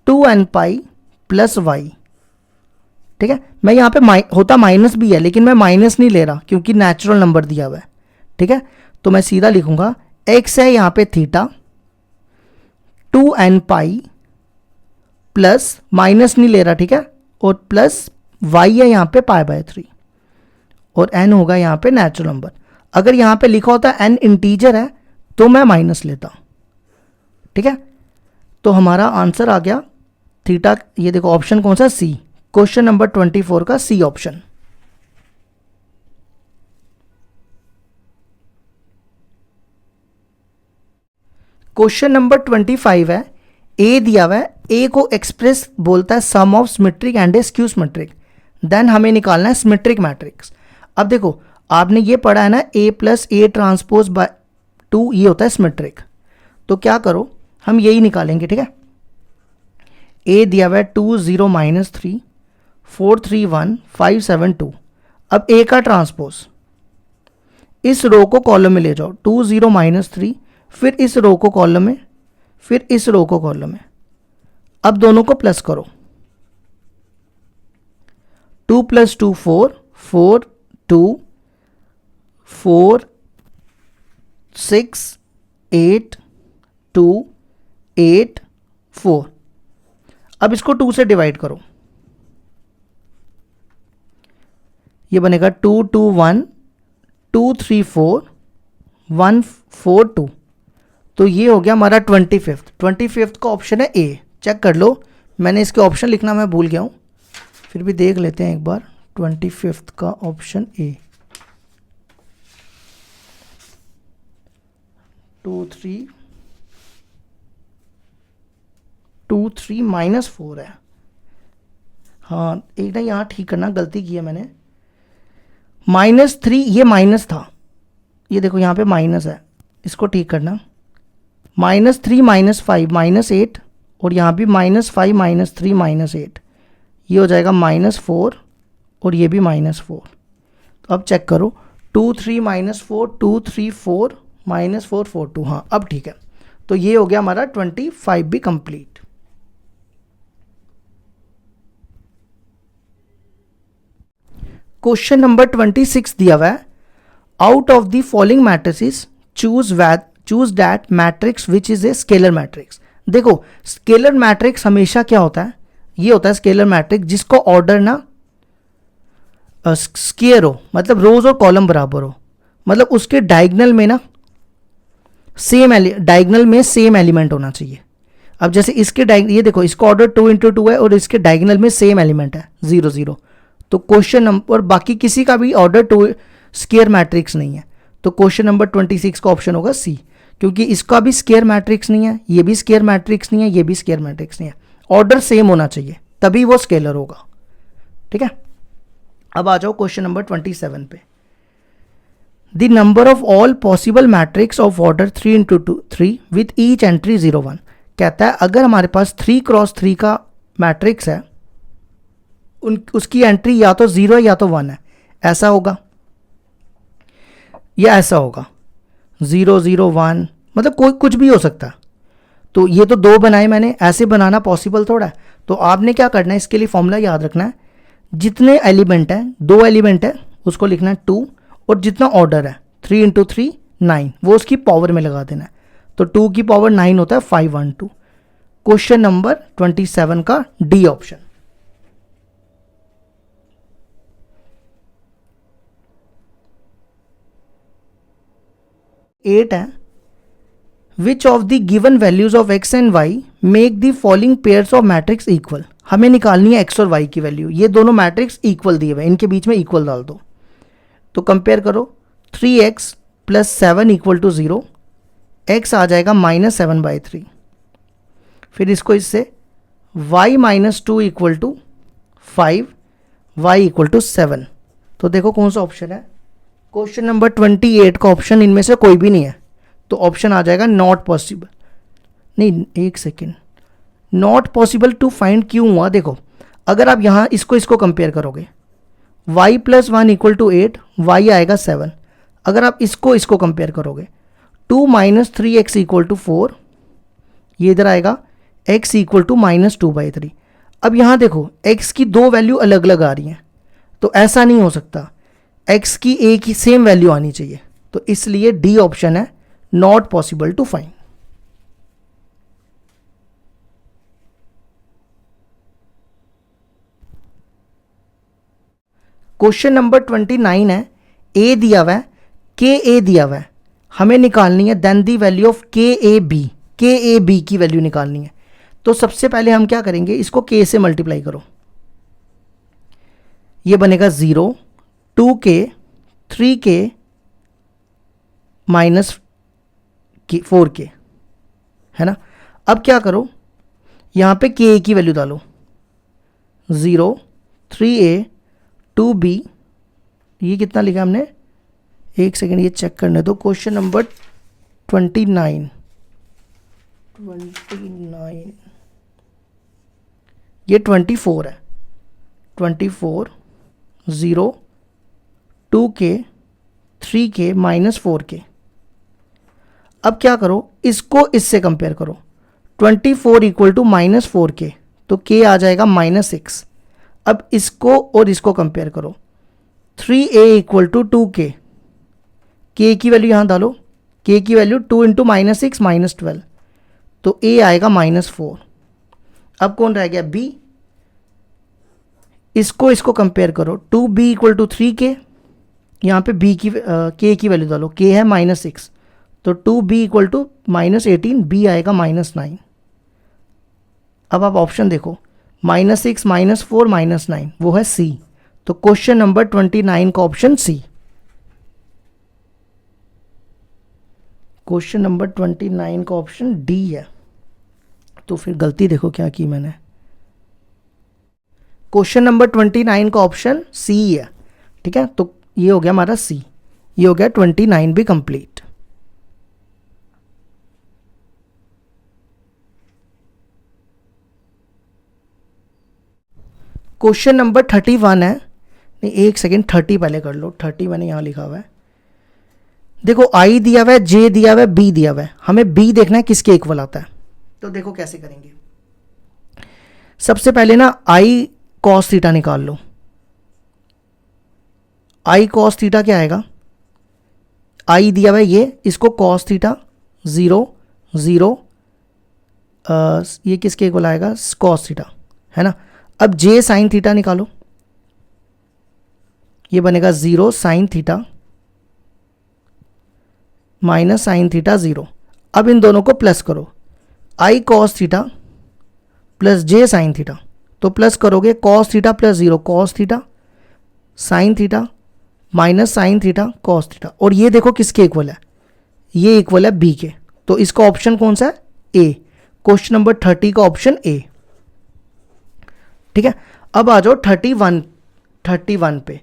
2n pi plus y, ठीक है। मैं यहाँ पे होता माइनस भी है लेकिन मैं माइनस नहीं ले रहा क्योंकि नेचुरल नंबर दिया हुआ है, ठीक है। तो मैं सीधा लिखूंगा x है यहाँ पे theta 2n pi plus minus नहीं ले रहा, ठीक है, और प्लस y है यहाँ पे π/3 और n होगा यहाँ पे नेचुरल नंबर। अगर यहाँ पे लिखा होता n इंटीजर है तो मैं माइनस लेता, ठीक है। तो हमारा आंसर आ गया थीटा, ये देखो ऑप्शन कौन सा, सी। क्वेश्चन नंबर 24 का सी ऑप्शन। क्वेश्चन नंबर 25 है, ए दिया हुआ है, ए को एक्सप्रेस बोलता है sum of symmetric and a skew symmetric, then हमें निकालना है सिमेट्रिक मैट्रिक्स। अब देखो आपने ये पढ़ा है ना ए प्लस ए ट्रांसपोज बाय 2, ये होता है सिमेट्रिक, तो क्या करो हम यही निकालेंगे, ठीक है। ए दिया हुआ है 2 0 -3 4 3 1 5 7 2। अब ए का ट्रांसपोज इस रो को कॉलम में ले जाओ, 2 0 -3, फिर इस रो को कॉलम में, फिर इस रो को कॉलम में। अब दोनों को प्लस करो, 2 + 2 4 4 2 4 6 8 2 8 4। अब इसको 2 से डिवाइड करो, ये बनेगा 2 2 1 2 3 4 1 4 2। तो ये हो गया हमारा 25th का ऑप्शन है ए। चेक कर लो, मैंने इसके ऑप्शन लिखना मैं भूल गया हूँ, फिर भी देख लेते हैं एक बार। 25th का ऑप्शन ए 2 3 -4 है। हाँ एक ना यहाँ ठीक करना, गलती की है मैंने, -3 ये माइनस था, ये देखो यहाँ पे माइनस है, इसको ठीक करना। -3 -5 -8, और यहाँ भी -5 -3 -8, ये हो जाएगा -4, और ये भी -4। तो अब चेक करो, 2 3 -4 2 3 4 -4 4 2, हाँ अब ठीक है। तो ये हो गया हमारा 25 भी कंप्लीट। क्वेश्चन नंबर 26 दिया हुआ है, out of the following matrices choose that matrix which is a scalar matrix. देखो स्केलर मैट्रिक्स हमेशा क्या होता है, ये होता है स्केलर मैट्रिक्स जिसको ऑर्डर ना स्क्वायर हो, मतलब रोज और कॉलम बराबर हो, मतलब उसके डायगोनल में ना डायगोनल में सेम एलिमेंट होना चाहिए। अब जैसे इसके ये देखो, इसका ऑर्डर 2 × 2 है और इसके डायगोनल में सेम एलिमेंट है 0 0, तो क्वेश्चन नंबर, बाकी किसी का भी ऑर्डर 2 स्क्वायर मैट्रिक्स नहीं है, तो क्वेश्चन नंबर 26 का ऑप्शन होगा सी, क्योंकि इसका भी स्क्वायर मैट्रिक्स नहीं है, ये भी स्क्वायर मैट्रिक्स नहीं है, ये भी स्क्वायर मैट्रिक्स नहीं है, ऑर्डर सेम होना चाहिए तभी वो स्केलर होगा। ठीक है, अब आ जाओ क्वेश्चन नंबर 27 पे। The number of all possible matrix of order 3 × 3 with each entry 0 1। कहता है अगर हमारे पास 3 × 3 का मैट्रिक्स है, उसकी एंट्री या तो 0 या तो 1 है, ऐसा होगा या ऐसा होगा, 0 0 1, मतलब कोई कुछ भी हो सकता है। तो ये तो 2 बनाए मैंने, ऐसे बनाना पॉसिबल थोड़ा है। तो आपने क्या करना है, इसके लिए फॉर्मूला याद रखना है, जितने एलिमेंट है, 2 एलिमेंट है उसको लिखना है 2, और जितना ऑर्डर है 3 × 3 9, वो उसकी पावर में लगा देना है। तो 2 की पावर 9 होता है 512। क्वेश्चन नंबर 27 का डी ऑप्शन। एट है, which of the given values of X and Y make the following pairs of matrix equal. हमें निकालनी है एक्स और वाई की वैल्यू, ये दोनों मैट्रिक्स इक्वल दिए हुए, इनके बीच में इक्वल डाल दो। तो कंपेयर करो, 3x + 7 = 0, x आ जाएगा -7/3, फिर इसको इससे y - 2 = 5, y = 7। तो देखो कौन सा ऑप्शन है, क्वेश्चन नंबर 28 का ऑप्शन इनमें से कोई भी नहीं है, तो ऑप्शन आ जाएगा नॉट पॉसिबल। नहीं, एक second, not possible to find क्यों हुआ, देखो अगर आप यहाँ इसको कंपेयर करोगे, y + 1 = 8, y आएगा 7। अगर आप इसको कंपेयर करोगे, 2 - 3x = 4, ये इधर आएगा x = -2/3। अब यहाँ देखो x की 2 वैल्यू अलग अलग आ रही हैं, तो ऐसा नहीं हो सकता, x की एक ही सेम वैल्यू आनी चाहिए, तो इसलिए डी ऑप्शन है not possible to find. Question number 29 है, ए दिया हुआ है, के ए दिया हुआ है, हमें निकालनी है देन दी वैल्यू ऑफ के ए बी की वैल्यू निकालनी है। तो सबसे पहले हम क्या करेंगे, इसको के से मल्टीप्लाई करो, ये बनेगा 0, 2k 3k -4k, है ना। अब क्या करो, यहाँ पे के की वैल्यू डालो, 0 3a 2b, ये कितना लिखा हमने, एक सेकेंड ये चेक करने दो। क्वेश्चन नंबर 29 ये 24 है, 24 0 2k 3k -4k। अब क्या करो, इसको इससे कंपेयर करो, 24 = -4k, तो k आ जाएगा -6। अब इसको और इसको कंपेयर करो, 3a = 2k, k की वैल्यू यहाँ डालो, k की वैल्यू 2 × -6 -12, तो a आएगा -4। अब कौन रह गया, b, इसको कंपेयर करो, 2b = 3k, यहाँ पे b की k की वैल्यू डालो, k है -6, तो 2b = -18, b आएगा -9। अब आप ऑप्शन देखो, -6 -4 -9, वो है सी, तो क्वेश्चन नंबर 29 का ऑप्शन सी। क्वेश्चन नंबर 29 का ऑप्शन डी है, तो फिर गलती देखो क्या की मैंने, क्वेश्चन नंबर 29 का ऑप्शन सी है, ठीक है। तो ये हो गया हमारा सी, ये हो गया 29 भी कंप्लीट। क्वेश्चन नंबर 31 है, नहीं एक सेकेंड 30 पहले कर लो, 30 मैंने यहाँ लिखा हुआ है। देखो आई दिया हुआ है, जे दिया हुआ है, बी दिया हुआ है, हमें बी देखना है किसके इक्वल आता है। तो देखो कैसे करेंगे, सबसे पहले ना आई कॉस थीटा निकाल लो। आई कॉस थीटा क्या आएगा, आई दिया हुआ है ये, इसको कॉस थीटा 0 0, ये किसके इक्वल आएगा, कॉस थीटा, है ना। अब जे साइन थीटा निकालो, ये बनेगा 0 sine theta minus sine theta 0। अब इन दोनों को प्लस करो, I cos theta plus J sine theta, तो प्लस करोगे cos theta plus 0 cos theta, sign theta minus sine theta cos theta, और ये देखो किसके इक्वल है, ये इक्वल है बी के। तो इसका ऑप्शन कौन सा है, ए। क्वेश्चन नंबर 30 का ऑप्शन ए, ठीक है। अब आ जाओ 31 पे,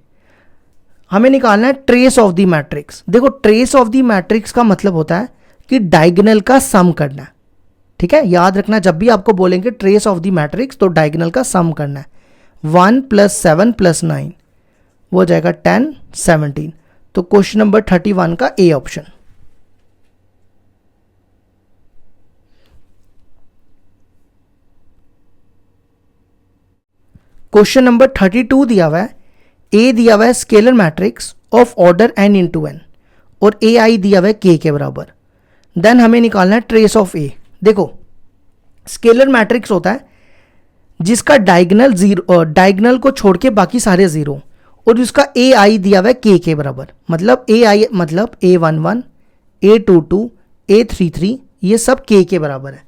हमें निकालना है ट्रेस ऑफ द मैट्रिक्स। देखो ट्रेस ऑफ द मैट्रिक्स का मतलब होता है कि डायगोनल का सम करना है, ठीक है। याद रखना जब भी आपको बोलेंगे ट्रेस ऑफ द मैट्रिक्स तो डायगोनल का सम करना है। 1 + 7 + 9 वो हो जाएगा 10 17। तो क्वेश्चन नंबर 31 का ए ऑप्शन। क्वेश्चन नंबर 32 दिया हुआ है, ए दिया हुआ है scalar matrix of order n × n और ए आई दिया हुआ है k के बराबर। देन हमें निकालना है ट्रेस ऑफ ए। देखो स्केलर मैट्रिक्स होता है जिसका डायगोनल जीरो, डायगोनल को छोड़ के बाकी सारे जीरो, और जिसका ए आई दिया हुआ है k के बराबर। मतलब ए आई मतलब A11 A22 A33 ये सब k के बराबर है।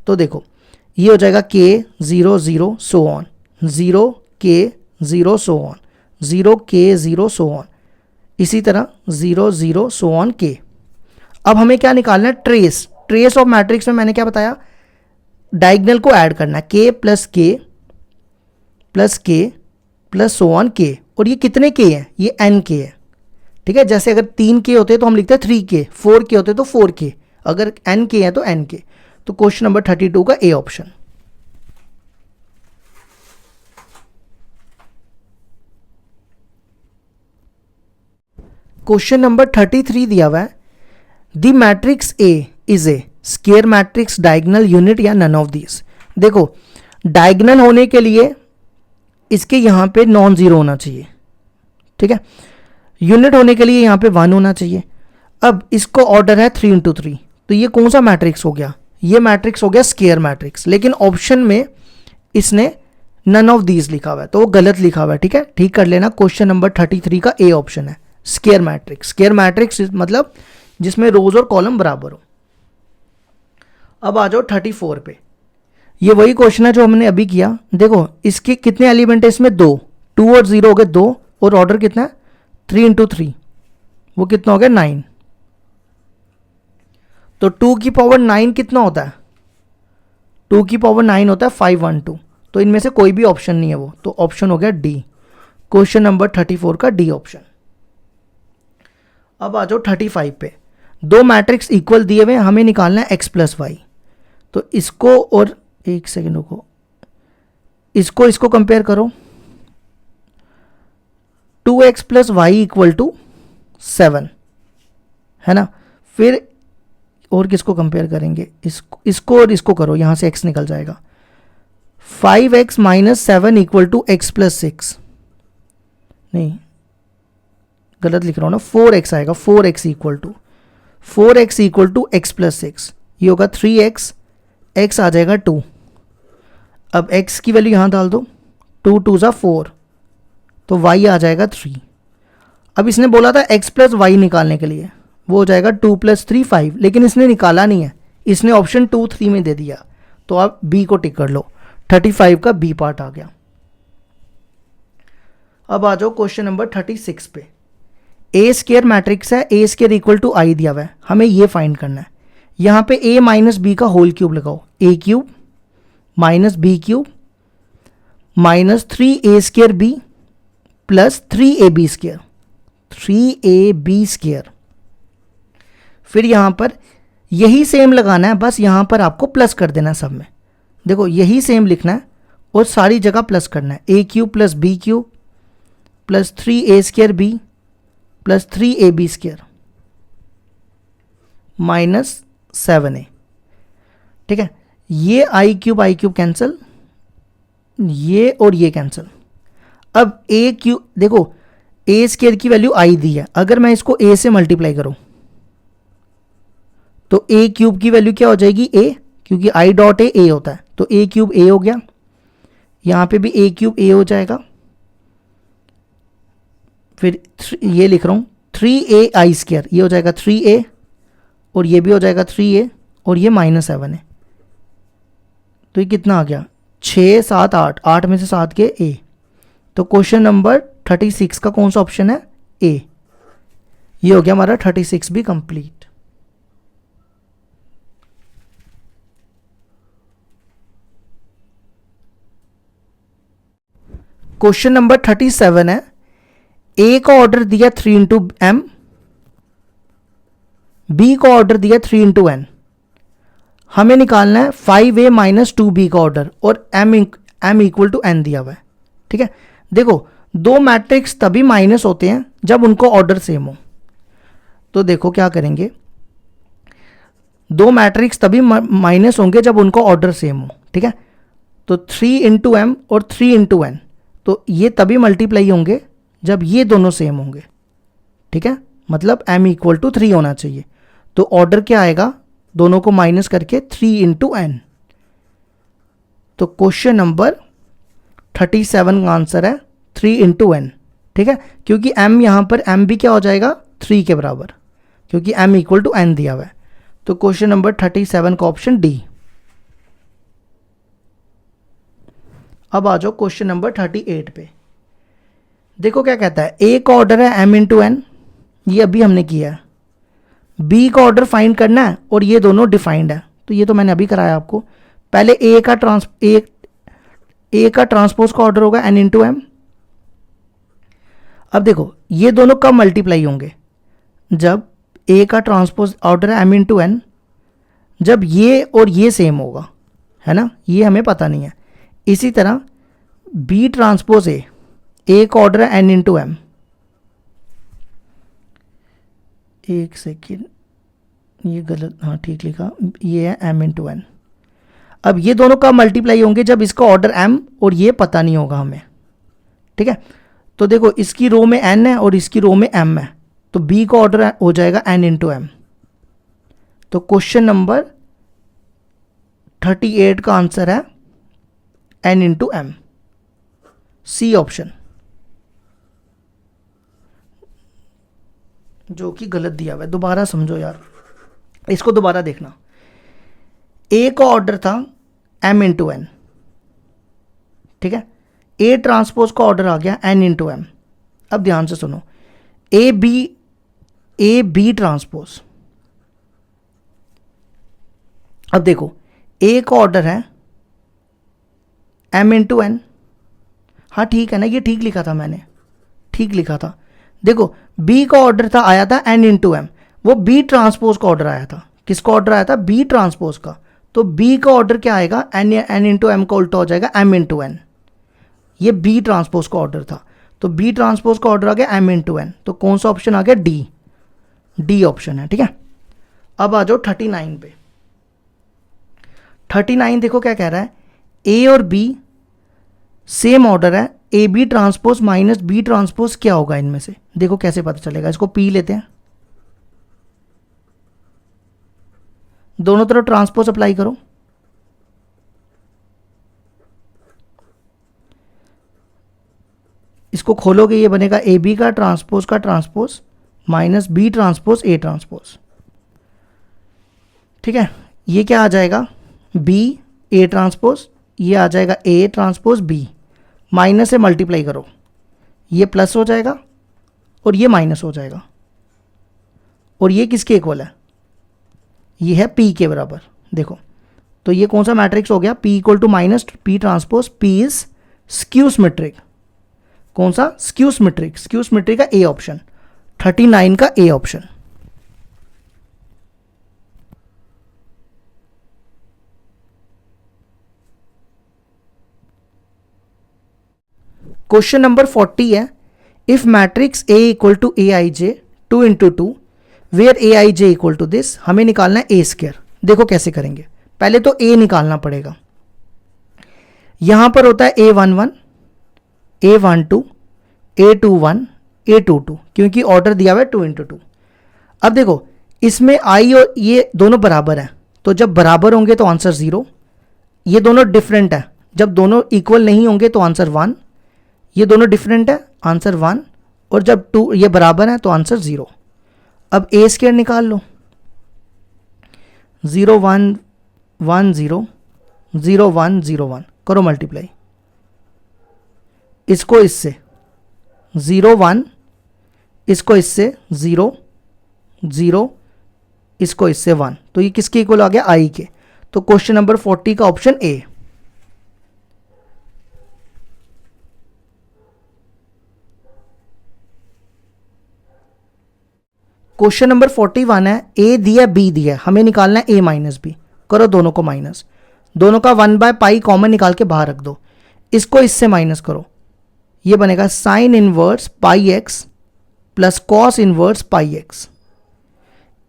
तो देखो ये हो जाएगा k 0 0 so on 0 k 0 so on 0 k 0 so on, इसी तरह 0 0 सो ऑन k। अब हमें क्या निकालना है, ट्रेस ऑफ मैट्रिक्स में मैंने क्या बताया, डायगोनल को ऐड करना है k plus so on k। और ये कितने k हैं, ये n k है, ठीक है। जैसे अगर 3 k होते तो हम लिखते हैं 3k, 4 k होते तो 4k, अगर n k है तो n k। तो क्वेश्चन नंबर 32 का ए ऑप्शन। क्वेश्चन नंबर 33 दिया हुआ है, the matrix A is a square matrix diagonal unit या नन ऑफ दीज। देखो डायगोनल होने के लिए इसके यहाँ पे नॉन जीरो होना चाहिए, ठीक है। यूनिट होने के लिए यहाँ पे 1 होना चाहिए। अब इसको ऑर्डर है 3 × 3, तो ये कौन सा मैट्रिक्स हो गया, ये मैट्रिक्स हो गया स्केयर मैट्रिक्स। लेकिन ऑप्शन में इसने नन ऑफ दीज लिखा हुआ है तो वो गलत लिखा हुआ है, ठीक है, ठीक कर लेना। क्वेश्चन नंबर 33 का ए ऑप्शन है स्केयर मैट्रिक्स। स्केयर मैट्रिक्स मतलब जिसमें रोज और कॉलम बराबर हो। अब आ जाओ 34 पे, ये वही क्वेश्चन है जो हमने अभी किया। देखो इसके कितने एलिमेंट है, इसमें 2, 2 और 0 हो गए 2, और ऑर्डर कितना है 3 × 3, वो कितना हो गया 9। तो 2 की पावर 9 कितना होता है, 2 की पावर 9 होता है 512। तो इनमें से कोई भी ऑप्शन नहीं है वो, तो ऑप्शन हो गया डी। क्वेश्चन नंबर 34 का डी ऑप्शन। अब आ जाओ 35 पे, दो मैट्रिक्स इक्वल दिए हुए, हमें निकालना है x + y। तो इसको और एक सेकेंड रुको, इसको कंपेयर करो, 2x + y = 7, है ना। फिर और किसको कंपेयर करेंगे, इसको और इसको करो, यहां से x निकल जाएगा। 5x - 7 = x + 6, नहीं गलत लिख रहा हूं ना, 4x आएगा, 4x = x + 6, ये होगा 3x, x आ जाएगा 2। अब x की वैल्यू यहां डाल दो, 2 × 2 = 4, तो y आ जाएगा 3। अब इसने बोला था x + y निकालने के लिए, वो हो जाएगा 2 + 3 5, लेकिन इसने निकाला नहीं है, इसने ऑप्शन 2 3 में दे दिया। तो आप बी को टिक कर लो, 35 का बी पार्ट आ गया। अब आ जाओ क्वेश्चन नंबर 36 पे, ए स्केयर मैट्रिक्स है, ए स्केयर = आई दिया हुआ है, हमें ये फाइंड करना है। यहाँ पे a - b का होल क्यूब लगाओ, a³ - b³ - 3a² b + 3ab², 3ab²। फिर यहाँ पर यही सेम लगाना है, बस यहाँ पर आपको प्लस कर देना है सब में। देखो यही सेम लिखना है और सारी जगह प्लस करना है। a³ + b³ + 3a² b + 3ab² -7a। ठीक है, ये i³ कैंसिल, ये और ये कैंसिल। अब a³ देखो a² की वैल्यू i दी है, अगर मैं इसको a से मल्टीप्लाई करूं तो a³ की वैल्यू क्या हो जाएगी a, क्योंकि i डॉट a होता है, तो a³ a हो गया। यहां पे भी a³ a हो जाएगा। फिर ये लिख रहा हूं 3ai², ये हो जाएगा 3a और ये भी हो जाएगा 3a और ये -7 है। तो ये कितना आ गया 6 7 8, 8 में से 7 के a। तो क्वेश्चन नंबर 36 का कौन सा ऑप्शन है a। ये हो गया हमारा 36 भी कंप्लीट। क्वेश्चन नंबर 37 है, a का ऑर्डर दिया 3 × m, b का ऑर्डर दिया 3 × n। हमें निकालना है 5a - 2b का ऑर्डर और m = n दिया हुआ है। ठीक है, देखो दो मैट्रिक्स तभी माइनस होते हैं जब उनको ऑर्डर सेम हो। तो देखो क्या करेंगे, दो मैट्रिक्स तभी माइनस होंगे जब उनको ऑर्डर सेम हो। ठीक है, तो 3 × m और 3 × n, तो ये तभी मल्टीप्लाई होंगे जब ये दोनों सेम होंगे। ठीक है, मतलब m = 3 होना चाहिए। तो ऑर्डर क्या आएगा, दोनों को माइनस करके 3 × n। तो क्वेश्चन नंबर 37 का आंसर है 3 × n। ठीक है, क्योंकि m यहां पर m भी क्या हो जाएगा 3 के बराबर, क्योंकि m = n दिया हुआ है। तो क्वेश्चन नंबर 37 का ऑप्शन डी। अब आ जाओ क्वेश्चन नंबर 38 पे। देखो क्या कहता है, a का ऑर्डर है m × n, ये अभी हमने किया है। b का ऑर्डर फाइंड करना है और ये दोनों डिफाइंड है, तो ये तो मैंने अभी कराया आपको। पहले a का ट्रांसपोज का ऑर्डर होगा n × m। अब देखो ये दोनों कब मल्टीप्लाई होंगे, जब a का ट्रांसपोज ऑर्डर है m × n, जब ये और ये सेम होगा, है ना, ये हमें पता नहीं है। इसी तरह b ट्रांसपोज a का ऑर्डर है n × m। एक सेकेंड, ये गलत, हाँ ठीक लिखा, ये है m × n। अब ये दोनों कब मल्टीप्लाई होंगे, जब इसका ऑर्डर m और ये पता नहीं होगा हमें। ठीक है, तो देखो इसकी रो में n है और इसकी रो में m है, तो b का ऑर्डर हो जाएगा n × m। तो क्वेश्चन नंबर 38 का आंसर है n × m, सी ऑप्शन, जो कि गलत दिया हुआ है। दोबारा समझो यार, इसको दोबारा देखना। a का ऑर्डर था m × n। ठीक है, a ट्रांसपोज का ऑर्डर आ गया n × m। अब ध्यान से सुनो, a b ट्रांसपोज। अब देखो a का ऑर्डर है m × n। हाँ ठीक है ना, ये ठीक लिखा था मैंने, ठीक लिखा था। देखो b का ऑर्डर था, आया था n × m, वो b ट्रांसपोज का ऑर्डर आया था। किसका ऑर्डर आया था, b ट्रांसपोज का। तो b का ऑर्डर क्या आएगा, n × m का उल्टा हो जाएगा m × n। ये b ट्रांसपोज का ऑर्डर था, तो b ट्रांसपोज का ऑर्डर आ गया m × n। तो कौन सा ऑप्शन आ गया, डी ऑप्शन है। ठीक है, अब आ जाओ 39 पे। 39 देखो क्या कह रहा है, a और b सेम ऑर्डर है, A B transpose minus B transpose क्या होगा इनमें से, देखो कैसे पता चलेगा। इसको पी लेते हैं, दोनों तरफ ट्रांसपोज अप्लाई करो। इसको खोलोगे, ये बनेगा ए बी का transpose minus B transpose A transpose. ठीक है, ये क्या आ जाएगा, बी ए ट्रांसपोज, ये आ जाएगा ए ट्रांसपोज बी, माइनस से मल्टीप्लाई करो, ये प्लस हो जाएगा और ये माइनस हो जाएगा, और ये किसके इक्वल है, ये है पी के बराबर। देखो तो ये कौन सा मैट्रिक्स हो गया, P = minus P transpose, P is skew symmetric. कौन सा, स्क्यू सिमेट्रिक, स्क्यू सिमेट्रिक का ए ऑप्शन। 39 का ए ऑप्शन। क्वेश्चन नंबर 40 है, if matrix A equal to A I J 2 into 2 where A I J equal to this, हमें निकालना है ए square. देखो कैसे करेंगे, पहले तो ए निकालना पड़ेगा। यहां पर होता है A11, A12, A21, A22, क्योंकि ऑर्डर दिया हुआ है 2 इंटू 2। अब देखो इसमें आई और ये दोनों बराबर हैं, तो जब बराबर होंगे तो आंसर 0। ये दोनों डिफरेंट है, जब दोनों इक्वल नहीं होंगे तो आंसर 1। ये दोनों डिफरेंट है, आंसर 1। और जब 2 ये बराबर है तो आंसर 0। अब ए स्क्वायर निकाल लो, 0 1 1 0 0 1 0 1, करो मल्टीप्लाई। इसको इससे 0 1, इसको इससे 0 0, इसको इससे 1, तो ये किसके इक्वल आ गया, आई के। तो क्वेश्चन नंबर 40 का ऑप्शन ए। क्वेश्चन नंबर 41 है, ए दिया बी दिया, हमें निकालना है ए माइनस बी। करो दोनों को माइनस, दोनों का 1/पाई कॉमन निकाल के बाहर रख दो। इसको इससे माइनस करो, ये बनेगा sine inverse pi X plus cos inverse pi x.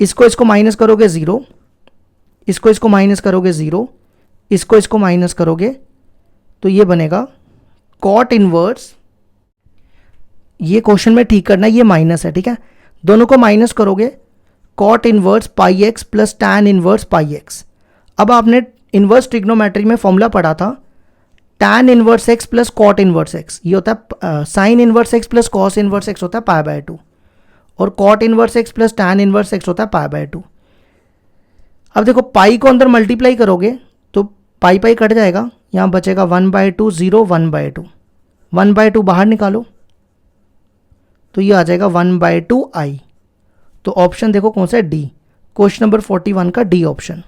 इसको माइनस करोगे 0, इसको माइनस करोगे 0, इसको माइनस करोगे तो ये बनेगा कॉट इनवर्स। ये क्वेश्चन में ठीक करना, ये माइनस है, ठीक है। दोनों को माइनस करोगे, cot inverse pi X plus tan inverse pi X. अब आपने इनवर्स ट्रिग्नोमेट्री में फॉर्मूला पढ़ा था, tan inverse X plus cot inverse X, ये होता है sine inverse X plus cos inverse X होता है π/2, और cot inverse X plus tan inverse X होता है π/2। अब देखो पाई को अंदर मल्टीप्लाई करोगे तो पाई पाई कट जाएगा, यहाँ बचेगा 1/2 0 1/2, 1/2 बाहर निकालो तो ये आ जाएगा 1/2 आई। तो ऑप्शन देखो कौन सा है, डी। क्वेश्चन नंबर 41 का डी ऑप्शन।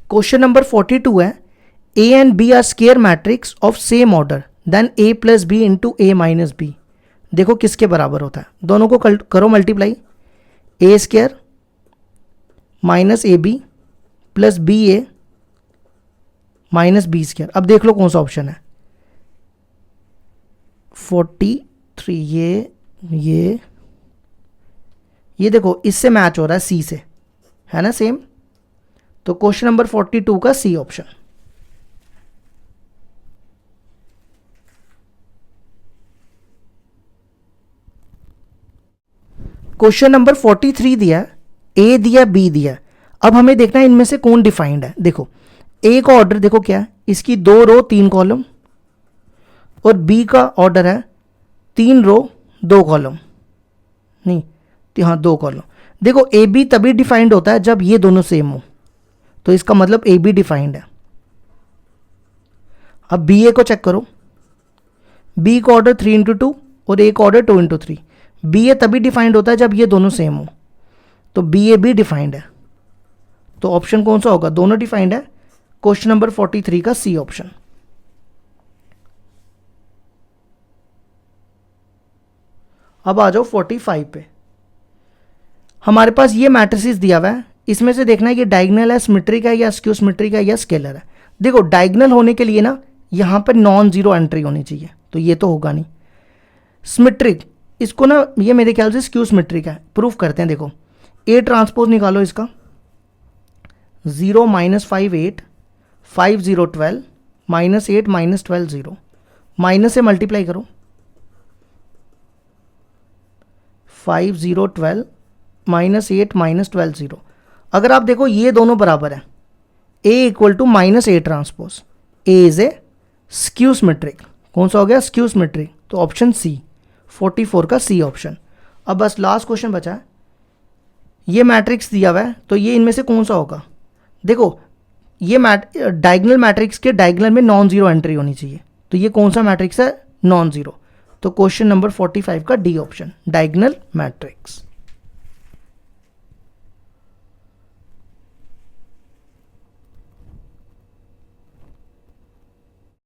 क्वेश्चन नंबर 42 है, A and B are square matrix of same order then A plus B into A minus B. देखो किसके बराबर होता है, दोनों को करो multiply, A square minus A B plus B A minus B square. अब देख लो कौन सा ऑप्शन है, 43, ये देखो इससे मैच हो रहा है सी से, है ना सेम। तो क्वेश्चन नंबर 42 का सी ऑप्शन। क्वेश्चन नंबर 43 दिया, ए दिया बी दिया। अब हमें देखना है इनमें से कौन डिफाइंड है। देखो ए का ऑर्डर देखो क्या है, इसकी 2 रो 3 कॉलम, और बी का ऑर्डर है 3 रो 2 कॉलम, नहीं हाँ 2 कॉलम। देखो ए बी तभी डिफाइंड होता है जब ये दोनों सेम हो, तो इसका मतलब ए बी डिफाइंड है। अब बी ए को चेक करो, बी का ऑर्डर 3 इंटू 2 और ए का ऑर्डर 2 इंटू 3। बी ए तभी डिफाइंड होता है जब ये दोनों सेम हो, तो बी ए भी डिफाइंड है। तो ऑप्शन कौन सा होगा, दोनों डिफाइंड है। क्वेश्चन नंबर 43 का सी ऑप्शन। अब आ जाओ 45 पे। हमारे पास ये मैट्रिसेस दिया हुआ है, इसमें से देखना है कि डायगोनल है, सिमेट्रिक है या स्क्यू सिमेट्रिक है या स्केलर है। देखो डायगोनल होने के लिए ना यहाँ पर नॉन जीरो एंट्री होनी चाहिए, तो ये तो होगा नहीं। सिमेट्रिक, इसको ना ये मेरे ख्याल से स्क्यू सिमेट्रिक है, प्रूफ करते हैं। देखो ए ट्रांसपोज निकालो इसका, 0 -5 8 5 0 12 -8 -12 0, माइनस से मल्टीप्लाई करो, 5 0 12 -8 -12 0। अगर आप देखो ये दोनों बराबर है, A equal to -A transpose, A is A skew symmetric. कौन सा हो गया, स्क्यू सिमेट्रिक। तो ऑप्शन सी, 44 का सी ऑप्शन। अब बस लास्ट क्वेश्चन बचा है, ये मैट्रिक्स दिया हुआ है, तो ये इनमें से कौन सा होगा। देखो ये डायगोनल मैट्रिक्स के डायगोनल में नॉन जीरो एंट्री होनी चाहिए, तो ये कौन सा मैट्रिक्स है, नॉन जीरो। तो क्वेश्चन नंबर 45 का डी ऑप्शन, डायगोनल मैट्रिक्स।